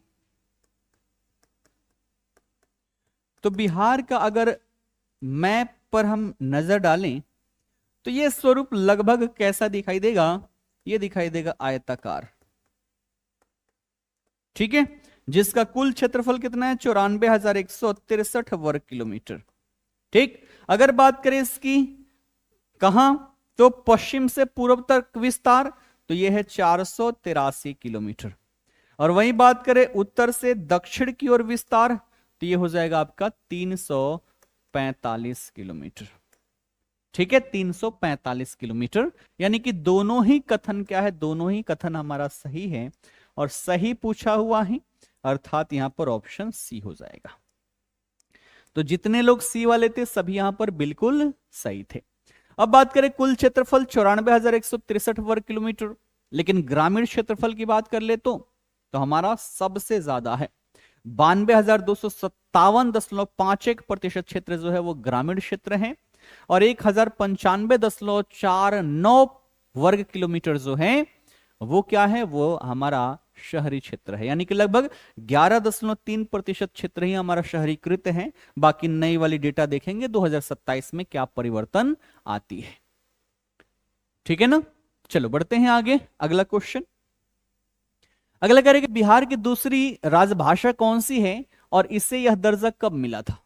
तो बिहार का अगर मैप पर हम नजर डालें तो ये स्वरूप लगभग कैसा दिखाई देगा, ये दिखाई देगा आयताकार। ठीक है, जिसका कुल क्षेत्रफल कितना है, 94,163 वर्ग किलोमीटर। ठीक, अगर बात करें इसकी कहां, तो पश्चिम से पूर्व तक विस्तार, तो यह है 483 किलोमीटर। और वहीं बात करें उत्तर से दक्षिण की ओर विस्तार, तो यह हो जाएगा आपका 345 किलोमीटर। ठीक है, 345 किलोमीटर। यानी कि दोनों ही कथन क्या है, दोनों ही कथन हमारा सही है और सही पूछा हुआ है, अर्थात यहां पर ऑप्शन सी हो जाएगा। तो जितने लोग सी वाले थे सभी यहां पर बिल्कुल सही थे। अब बात करें कुल क्षेत्रफल 94,163 वर्ग किलोमीटर, लेकिन ग्रामीण क्षेत्रफल की बात कर ले तो हमारा सबसे ज्यादा है 92,257.51% क्षेत्र जो है वो ग्रामीण क्षेत्र है, और 1,095.49 वर्ग किलोमीटर जो है वो क्या है, वो हमारा शहरी क्षेत्र है। यानी कि लगभग 11.3% क्षेत्र ही हमारा शहरीकृत है। बाकी नई वाली डेटा देखेंगे 2027 में क्या परिवर्तन आती है। ठीक है ना, चलो बढ़ते हैं आगे। अगला क्वेश्चन, अगला कह रहे कि बिहार की दूसरी राजभाषा कौन सी है और इसे यह दर्जा कब मिला था।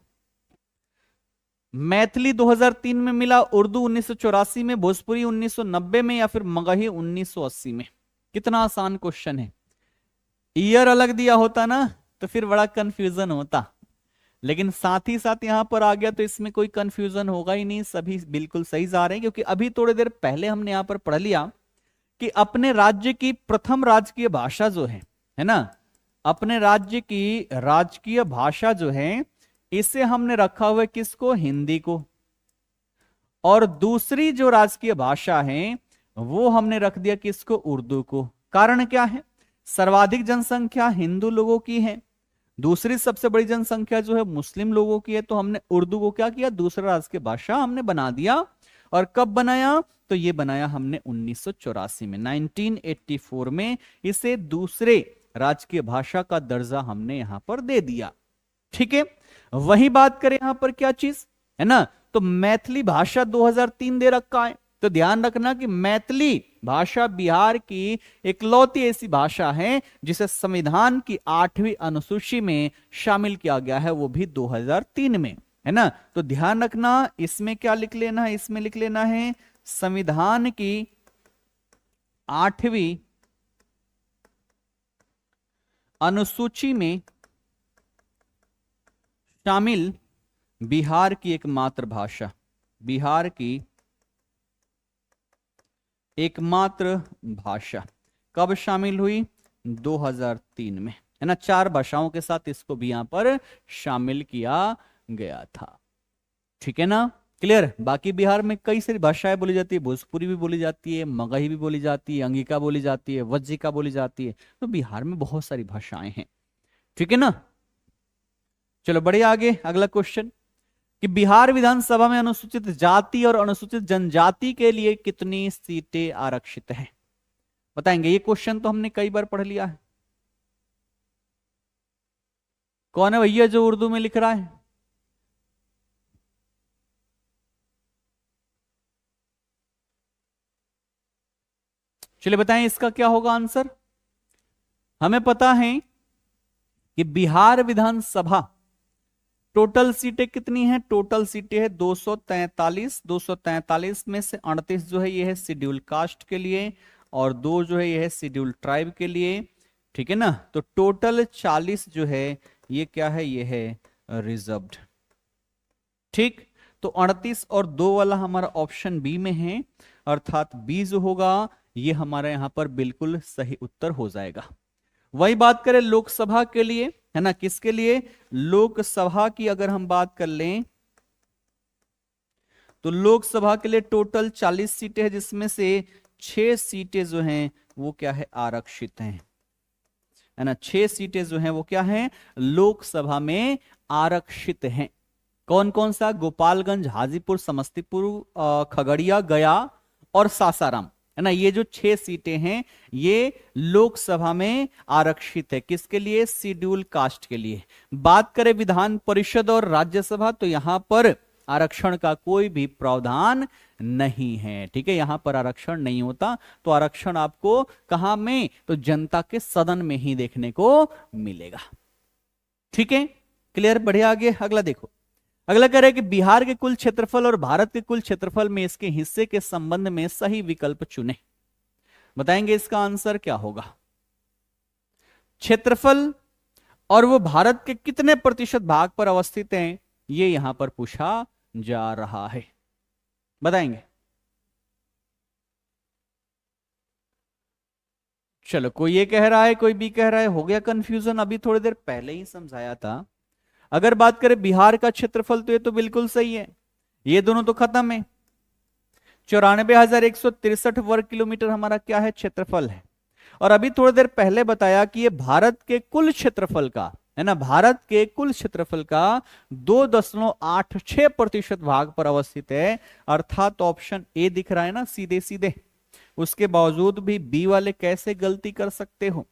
मैथिली 2003 में मिला, उर्दू 1984 में, भोजपुरी 1990 में, या फिर मगही 1980 में। कितना आसान क्वेश्चन है। ईयर अलग दिया होता ना तो फिर बड़ा कंफ्यूजन होता, लेकिन साथ ही साथ यहां पर आ गया तो इसमें कोई कंफ्यूजन होगा ही नहीं, सभी बिल्कुल सही जा रहे हैं। क्योंकि अभी थोड़ी देर पहले हमने यहां पर पढ़ लिया कि अपने राज्य की प्रथम राजकीय भाषा जो है ना, अपने राज्य की राजकीय भाषा जो है इसे हमने रखा हुआ है किसको, हिंदी को। और दूसरी जो राजकीय भाषा है वो हमने रख दिया किसको, उर्दू को। कारण क्या है, सर्वाधिक जनसंख्या हिंदू लोगों की है, दूसरी सबसे बड़ी जनसंख्या जो है मुस्लिम लोगों की है, तो हमने उर्दू को क्या किया, दूसरा राजकीय भाषा हमने बना दिया। और कब बनाया, तो ये बनाया हमने 1984 में, 1984 में इसे दूसरे राजकीय भाषा का दर्जा हमने यहां पर दे दिया। ठीक है, वही बात करें यहां पर क्या चीज है ना, तो मैथिली भाषा 2003 दे रखा है। तो ध्यान रखना कि मैथिली भाषा बिहार की इकलौती ऐसी भाषा है जिसे संविधान की 8वीं अनुसूची में शामिल किया गया है, वो भी 2003 में, है ना। तो ध्यान रखना, इसमें क्या लिख लेना है, इसमें लिख लेना है संविधान की 8वीं अनुसूची में शामिल बिहार की एकमात्र भाषा, बिहार की एकमात्र भाषा कब शामिल हुई, 2003 में, है ना। 4 भाषाओं के साथ इसको भी यहां पर शामिल किया गया था। ठीक है ना, क्लियर। बाकी बिहार में कई सारी भाषाएं बोली जाती है, भोजपुरी भी बोली जाती है, मगही भी बोली जाती है, अंगिका बोली जाती है, वज्जिका बोली जाती है। तो बिहार में बहुत सारी भाषाएं हैं। ठीक है ना, चलो बढ़िया आगे। अगला क्वेश्चन कि बिहार विधानसभा में अनुसूचित जाति और अनुसूचित जनजाति के लिए कितनी सीटें आरक्षित हैं, बताएंगे। ये क्वेश्चन तो हमने कई बार पढ़ लिया है। कौन है भैया जो उर्दू में लिख रहा है, चलिए बताएं इसका क्या होगा आंसर। हमें पता है कि बिहार विधानसभा टोटल सीटें कितनी हैं, टोटल सीटें है 243। 243 में से 38 जो है ये है शेड्यूल कास्ट के लिए, और 2 जो है ये है शेड्यूल ट्राइब के लिए। ठीक है ना, तो टोटल 40 जो है ये क्या है, ये है रिजर्व्ड। ठीक, तो 38 और 2 वाला हमारा ऑप्शन बी में है, अर्थात बी जो होगा ये हमारा यहां पर बिल्कुल सही उत्तर हो जाएगा। वही बात करें लोकसभा के लिए, है ना, किसके लिए, लोकसभा की अगर हम बात कर लें तो लोकसभा के लिए टोटल 40 सीटें हैं, जिसमें से 6 सीटें जो हैं वो क्या है, आरक्षित हैं, है ना, 6 सीटें जो हैं वो क्या हैं, लोकसभा में आरक्षित हैं। कौन कौन सा, गोपालगंज, हाजीपुर, समस्तीपुर, खगड़िया, गया और सासाराम, है ना, ये जो 6 सीटें हैं ये लोकसभा में आरक्षित है। किसके लिए, शेड्यूल कास्ट के लिए। बात करें विधान परिषद और राज्यसभा तो यहां पर आरक्षण का कोई भी प्रावधान नहीं है। ठीक है, यहां पर आरक्षण नहीं होता। तो आरक्षण आपको कहां में, तो जनता के सदन में ही देखने को मिलेगा। ठीक है, क्लियर, बढ़िया। आगे अगला देखो, अगला कह रहा है कि बिहार के कुल क्षेत्रफल और भारत के कुल क्षेत्रफल में इसके हिस्से के संबंध में सही विकल्प चुने। बताएंगे इसका आंसर क्या होगा। क्षेत्रफल और वो भारत के कितने प्रतिशत भाग पर अवस्थित हैं, ये यहां पर पूछा जा रहा है। बताएंगे। चलो, कोई ये कह रहा है, कोई बी कह रहा है, हो गया कंफ्यूजन। अभी थोड़ी देर पहले ही समझाया था। अगर बात करें बिहार का क्षेत्रफल तो ये तो बिल्कुल सही है, ये दोनों तो खत्म है। 94,163 वर्ग किलोमीटर हमारा क्या है, क्षेत्रफल है। और अभी थोड़ी देर पहले बताया कि ये भारत के कुल क्षेत्रफल का, है ना, भारत के कुल क्षेत्रफल का 2.86% भाग पर अवस्थित है। अर्थात ऑप्शन ए दिख रहा है ना सीधे सीधे, उसके बावजूद भी बी वाले कैसे गलती कर सकते हो।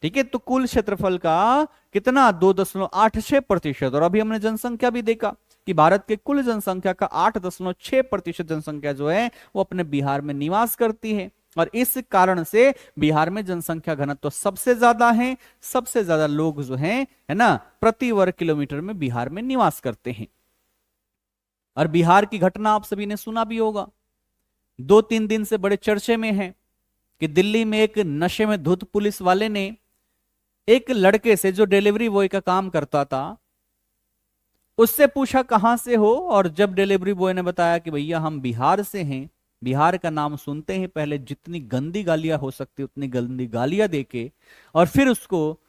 ठीक है, तो कुल क्षेत्रफल का कितना, 2.86%। और अभी हमने जनसंख्या भी देखा कि भारत के कुल जनसंख्या का 8.6% जनसंख्या जो है वो अपने बिहार में निवास करती है। और इस कारण से बिहार में जनसंख्या घनत्व तो सबसे ज्यादा है, सबसे ज्यादा लोग जो हैं, है ना, प्रति वर्ग किलोमीटर में बिहार में निवास करते हैं। और बिहार की घटना आप सभी ने सुना भी होगा, 2-3 दिन से बड़े चर्चे में है कि दिल्ली में एक नशे में धुत पुलिस वाले ने एक लड़के से जो डिलीवरी बॉय का काम करता था उससे पूछा कहां से हो। और जब डिलीवरी बॉय ने बताया कि भैया हम बिहार से हैं, बिहार का नाम सुनते ही पहले जितनी गंदी गालियां हो सकती उतनी गंदी गालियां देके और फिर उसको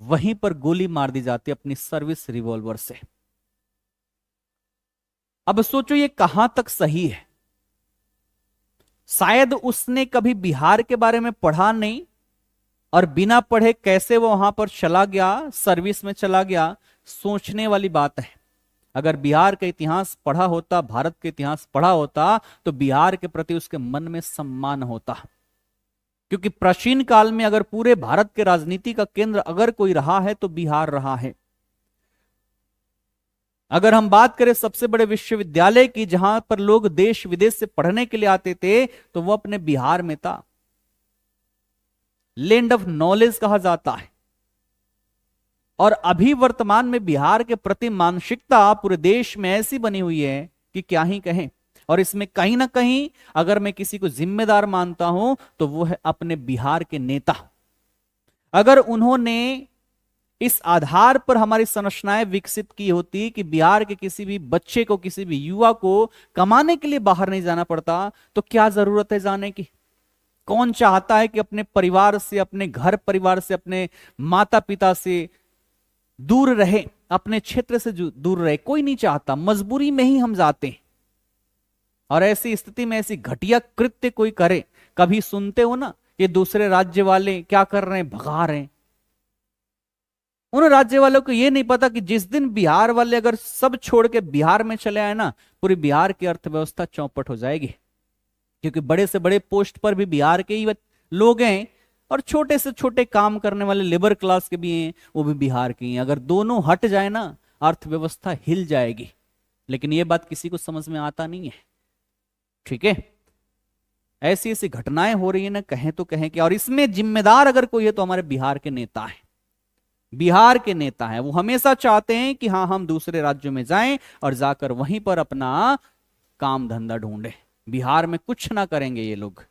वहीं पर गोली मार दी जाती अपनी सर्विस रिवॉल्वर से। अब सोचो ये कहां तक सही है। शायद उसने कभी बिहार के बारे में पढ़ा नहीं और बिना पढ़े कैसे वो वहां पर चला गया, सर्विस में चला गया। सोचने वाली बात है। अगर बिहार का इतिहास पढ़ा होता, भारत का इतिहास पढ़ा होता तो बिहार के प्रति उसके मन में सम्मान होता। क्योंकि प्राचीन काल में अगर पूरे भारत के राजनीति का केंद्र अगर कोई रहा है तो बिहार रहा है। अगर हम बात करें सबसे बड़े विश्वविद्यालय की जहां पर लोग देश विदेश से पढ़ने के लिए आते थे तो वो अपने बिहार में था। लैंड ऑफ नॉलेज कहा जाता है। और अभी वर्तमान में बिहार के प्रति मानसिकता पूरे देश में ऐसी बनी हुई है कि क्या ही कहें। और इसमें कहीं ना कहीं अगर मैं किसी को जिम्मेदार मानता हूं तो वो है अपने बिहार के नेता। अगर उन्होंने इस आधार पर हमारी संरचनाएं विकसित की होती कि बिहार के किसी भी बच्चे को, किसी भी युवा को कमाने के लिए बाहर नहीं जाना पड़ता, तो क्या जरूरत है जाने की। कौन चाहता है कि अपने परिवार से, अपने घर परिवार से, अपने माता पिता से दूर रहे, अपने क्षेत्र से दूर रहे? कोई नहीं चाहता। मजबूरी में ही हम जाते हैं। और ऐसी स्थिति में ऐसी घटिया कृत्य कोई करे, कभी सुनते हो ना ये दूसरे राज्य वाले क्या कर रहे हैं, भगा रहे हैं। उन राज्य वालों को ये नहीं पता कि जिस दिन बिहार वाले अगर सब छोड़ के बिहार में चले आए ना, पूरी बिहार की अर्थव्यवस्था चौपट हो जाएगी। क्योंकि बड़े से बड़े पोस्ट पर भी बिहार के ही लोग हैं और छोटे से छोटे काम करने वाले लेबर क्लास के भी हैं, वो भी बिहार के हैं। अगर दोनों हट जाए ना, अर्थव्यवस्था हिल जाएगी। लेकिन ये बात किसी को समझ में आता नहीं है। ठीक है, ऐसी ऐसी घटनाएं हो रही है ना, कहें तो कहें क्या। और इसमें जिम्मेदार अगर कोई है तो हमारे बिहार के नेता है। बिहार के नेता हैं, वो हमेशा चाहते हैं कि हाँ हम दूसरे राज्यों में जाएं और जाकर वहीं पर अपना काम धंधा ढूंढें। बिहार में कुछ ना करेंगे ये लोग।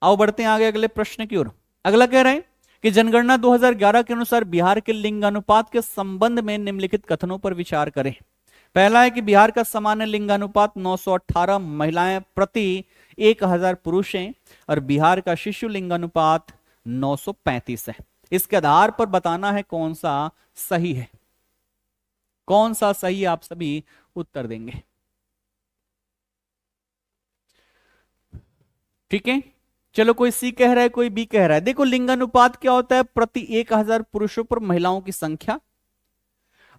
आओ बढ़ते हैं आगे अगले प्रश्न की ओर। अगला कह रहे हैं कि जनगणना 2011 के अनुसार बिहार के लिंगानुपात के संबंध में निम्नलिखित कथनों पर विचार करें। पहला है कि बिहार का सामान्य लिंगानुपात 918 महिलाएं प्रति 1000 पुरुष हैं और बिहार का शिशु लिंगानुपात 935 है। इसके आधार पर बताना है कौन सा सही है। कौन सा सही, आप सभी उत्तर देंगे। ठीक है, चलो कोई सी कह रहा है, कोई बी कह रहा है। देखो लिंगानुपात क्या होता है, प्रति 1000 पुरुषों पर महिलाओं की संख्या।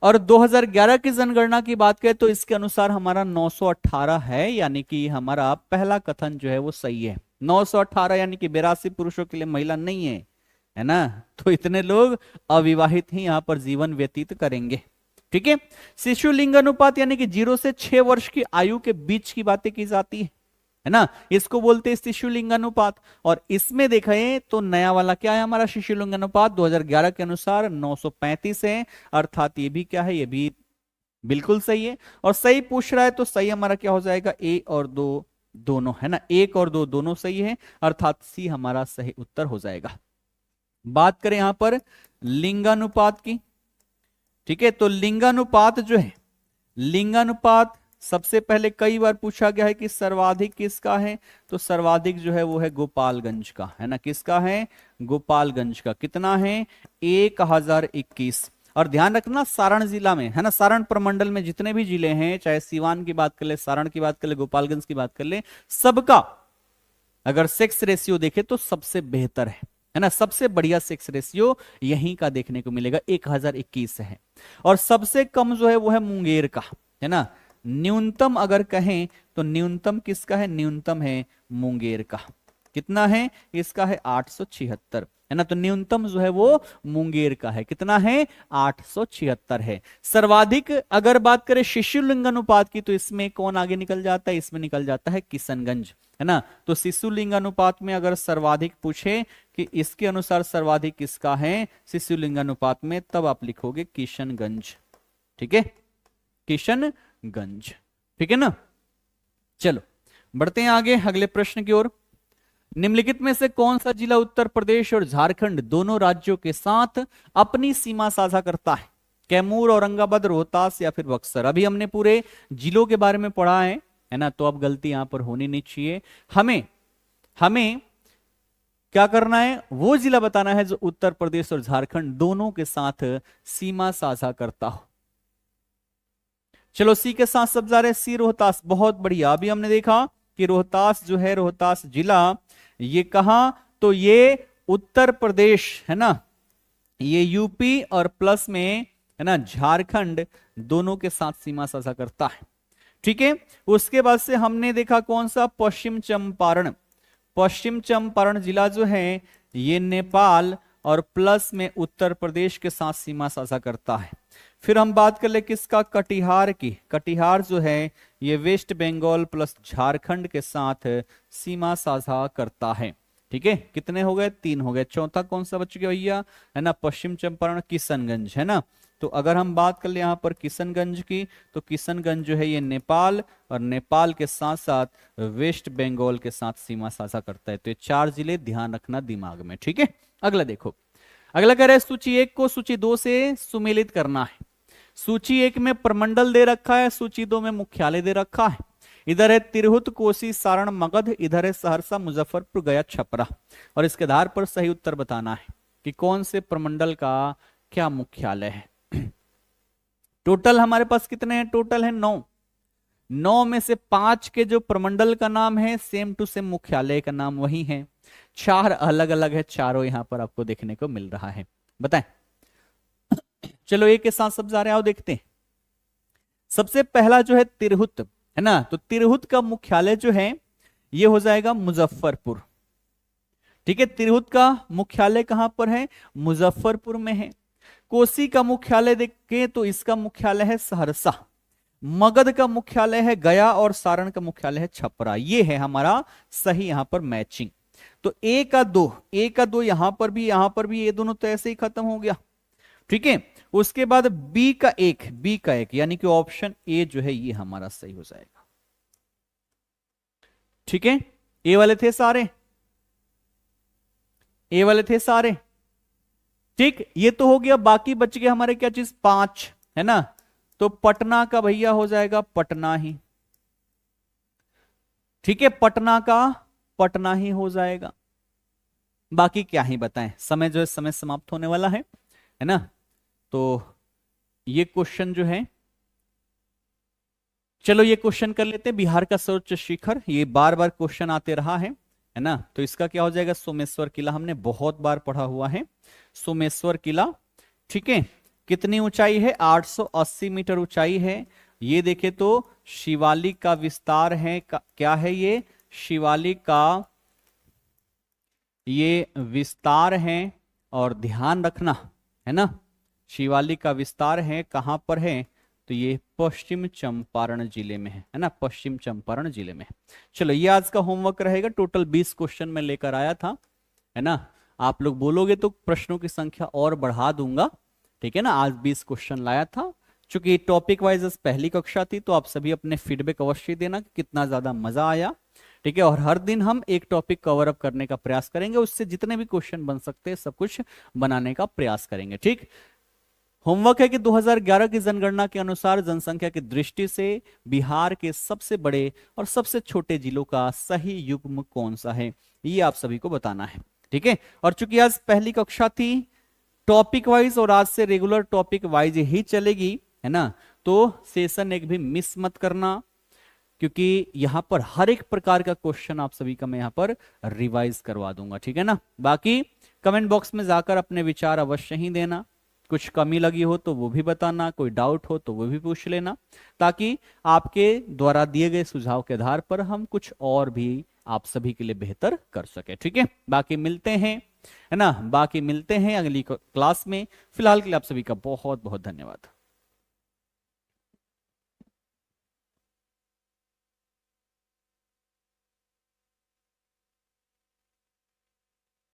और 2011 की जनगणना की बात करें तो इसके अनुसार हमारा 918 है, यानी कि हमारा पहला कथन जो है वो सही है। 918 यानी कि 82 पुरुषों के लिए महिला नहीं है ना। तो इतने लोग अविवाहित ही यहां पर जीवन व्यतीत करेंगे। ठीक है। शिशु लिंगानुपात यानी कि 0 से 6 वर्ष की आयु के बीच की बातें की जाती है ना, इसको बोलते हैं शिशु लिंगानुपात। और इसमें देखें तो नया वाला क्या है हमारा शिशु लिंगानुपात 2011 के अनुसार 935 है, अर्थात ये भी क्या है, ये भी बिल्कुल सही है। और सही पूछ रहा है तो सही हमारा क्या हो जाएगा, ए और दो दोनों, है ना, 1 और 2 दोनों सही है, अर्थात सी हमारा सही उत्तर हो जाएगा। बात करें यहां पर लिंगानुपात की। ठीक है, तो लिंगानुपात जो है, लिंगानुपात सबसे पहले कई बार पूछा गया है कि सर्वाधिक किसका है, तो सर्वाधिक जो है वो है गोपालगंज का, है ना, किसका है, गोपालगंज का। कितना है, 1021। और ध्यान रखना सारण जिला में, है ना, सारण प्रमंडल में जितने भी जिले हैं, चाहे सीवान की बात कर ले, सारण की बात कर ले, गोपालगंज की बात कर ले, सबका अगर सेक्स रेशियो देखे तो सबसे बेहतर है ना, सबसे बढ़िया सेक्स रेशियो यहीं का देखने को मिलेगा, 1021 है। और सबसे कम जो है वो है मुंगेर का, है ना। न्यूनतम अगर कहें तो न्यूनतम किसका है, न्यूनतम है मुंगेर का। कितना है, इसका है 876, है ना। तो न्यूनतम जो है वो मुंगेर का है, कितना है, 876 है। सर्वाधिक अगर बात करें शिशु लिंगानुपात की तो इसमें कौन आगे निकल जाता है, इसमें निकल जाता है किशनगंज, है ना। तो शिशु लिंगानुपात में अगर सर्वाधिक पूछे कि इसके अनुसार सर्वाधिक किसका है शिशु लिंगानुपात में, तब आप लिखोगे किशनगंज। ठीक है, किशनगंज। ठीक है ना। चलो बढ़ते हैं आगे अगले प्रश्न की ओर। निम्नलिखित में से कौन सा जिला उत्तर प्रदेश और झारखंड दोनों राज्यों के साथ अपनी सीमा साझा करता है, कैमूर, औरंगाबाद, रोहतास या फिर बक्सर। अभी हमने पूरे जिलों के बारे में पढ़ा है ना, तो अब गलती यहां पर होनी नहीं चाहिए। हमें क्या करना है, वो जिला बताना है जो उत्तर प्रदेश और झारखंड दोनों के साथ सीमा साझा करता हो। चलो सी के साथ सब जा रहे हैं, सी रोहतास, बहुत बढ़िया। अभी हमने देखा कि रोहतास जो है, रोहतास जिला ये कहां, तो ये उत्तर प्रदेश, है ना, ये यूपी और प्लस में, है ना, झारखंड दोनों के साथ सीमा साझा करता है। ठीक है, उसके बाद से हमने देखा कौन सा, पश्चिम चंपारण। पश्चिम चंपारण जिला जो है ये नेपाल और प्लस में उत्तर प्रदेश के साथ सीमा साझा करता है। फिर हम बात कर ले किसका, कटिहार की। कटिहार जो है ये वेस्ट बंगाल प्लस झारखंड के साथ सीमा साझा करता है। ठीक है, कितने हो गए, 3 हो गए। चौथा कौन सा बच गया भैया, है ना, पश्चिम चंपारण, किशनगंज, है ना। तो अगर हम बात कर ले यहाँ पर किशनगंज की, तो किशनगंज जो है ये नेपाल और नेपाल के साथ साथ वेस्ट बंगाल के साथ सीमा साझा करता है। तो ये 4 जिले ध्यान रखना दिमाग में। ठीक है, अगला देखो, अगला कह रहे सूची 1 को सूची 2 से सुमेलित करना है। सूची 1 में प्रमंडल दे रखा है, सूची 2 में मुख्यालय दे रखा है। इधर है तिरहुत, कोसी, सारण, मगध, इधर है सहरसा, मुजफ्फरपुर, गया, छपरा। और इसके आधार पर सही उत्तर बताना है कि कौन से प्रमंडल का क्या मुख्यालय है। टोटल हमारे पास कितने हैं, टोटल है 9। 9 में से 5 के जो प्रमंडल का नाम है सेम टू सेम मुख्यालय का नाम वही है। 4 अलग अलग है, चारों यहां पर आपको देखने को मिल रहा है। बताएं, चलो एक के साथ सब जा रहे हैं, आओ देखते हैं। सबसे पहला जो है तिरहुत, है ना, तो तिरहुत का मुख्यालय जो है ये हो जाएगा मुजफ्फरपुर। ठीक है, तिरहुत का मुख्यालय कहां पर है, मुजफ्फरपुर में है। कोसी का मुख्यालय देखें तो इसका मुख्यालय है सहरसा। मगध का मुख्यालय है गया और सारण का मुख्यालय है छपरा। ये है हमारा सही यहां पर मैचिंग। तो ए का दो यहां पर भी ये दोनों तो ऐसे ही खत्म हो गया। ठीक है, उसके बाद बी का एक यानी कि ऑप्शन ए जो है ये हमारा सही हो जाएगा। ठीक है, ए वाले थे सारे, ए वाले थे सारे। ठीक, ये तो हो गया। बाकी बच गए हमारे क्या चीज, 5, है ना। तो पटना का भैया हो जाएगा पटना ही। ठीक है, पटना का पटना ही हो जाएगा। बाकी क्या ही बताएं, समय जो है समय समाप्त होने वाला है ना। तो ये क्वेश्चन जो है, चलो ये क्वेश्चन कर लेते हैं। बिहार का सर्वोच्च शिखर, ये बार बार क्वेश्चन आते रहा है। है ना। तो इसका क्या हो जाएगा, सोमेश्वर किला, हमने बहुत बार पढ़ा हुआ है सोमेश्वर किला। ठीक है, कितनी ऊंचाई है, 880 मीटर ऊंचाई है। ये देखे तो शिवालिक का विस्तार है, क्या है ये, शिवालिक का ये विस्तार है। और ध्यान रखना, है ना, शिवालिक का विस्तार है कहां पर है, तो ये पश्चिम चंपारण जिले में है ना, पश्चिम चंपारण जिले में। चलो ये आज का होमवर्क रहेगा, टोटल 20 क्वेश्चन में लेकर आया था, है ना। आप लोग बोलोगे तो प्रश्नों की संख्या और बढ़ा दूंगा, ठीक है ना। आज 20 क्वेश्चन लाया था, चूंकि टॉपिक वाइज पहली कक्षा थी, तो आप सभी अपने फीडबैक अवश्य देना कि कितना ज्यादा मजा आया, ठीक है। और हर दिन हम एक टॉपिक कवर अप करने का प्रयास करेंगे, उससे जितने भी क्वेश्चन बन सकते हैं सब कुछ बनाने का प्रयास करेंगे, ठीक। होमवर्क है कि 2011 की जनगणना के अनुसार जनसंख्या की दृष्टि से बिहार के सबसे बड़े और सबसे छोटे जिलों का सही युग्म कौन सा है, ये आप सभी को बताना है, ठीक है। और चूंकि आज पहली कक्षा थी, टॉपिक वाइज और आज से रेगुलर टॉपिक वाइज ही चलेगी, है ना। तो सेशन एक भी मिस मत करना, क्योंकि यहां पर हर एक प्रकार का क्वेश्चन आप सभी का मैं यहां पर रिवाइज करवा दूंगा, ठीक है ना। बाकी कमेंट बॉक्स में जाकर अपने विचार अवश्य ही देना, कुछ कमी लगी हो तो वो भी बताना, कोई डाउट हो तो वो भी पूछ लेना, ताकि आपके द्वारा दिए गए सुझाव के आधार पर हम कुछ और भी आप सभी के लिए बेहतर कर सके, ठीक है। बाकी मिलते हैं, है ना, बाकी मिलते हैं अगली क्लास में। फिलहाल के लिए आप सभी का बहुत बहुत धन्यवाद।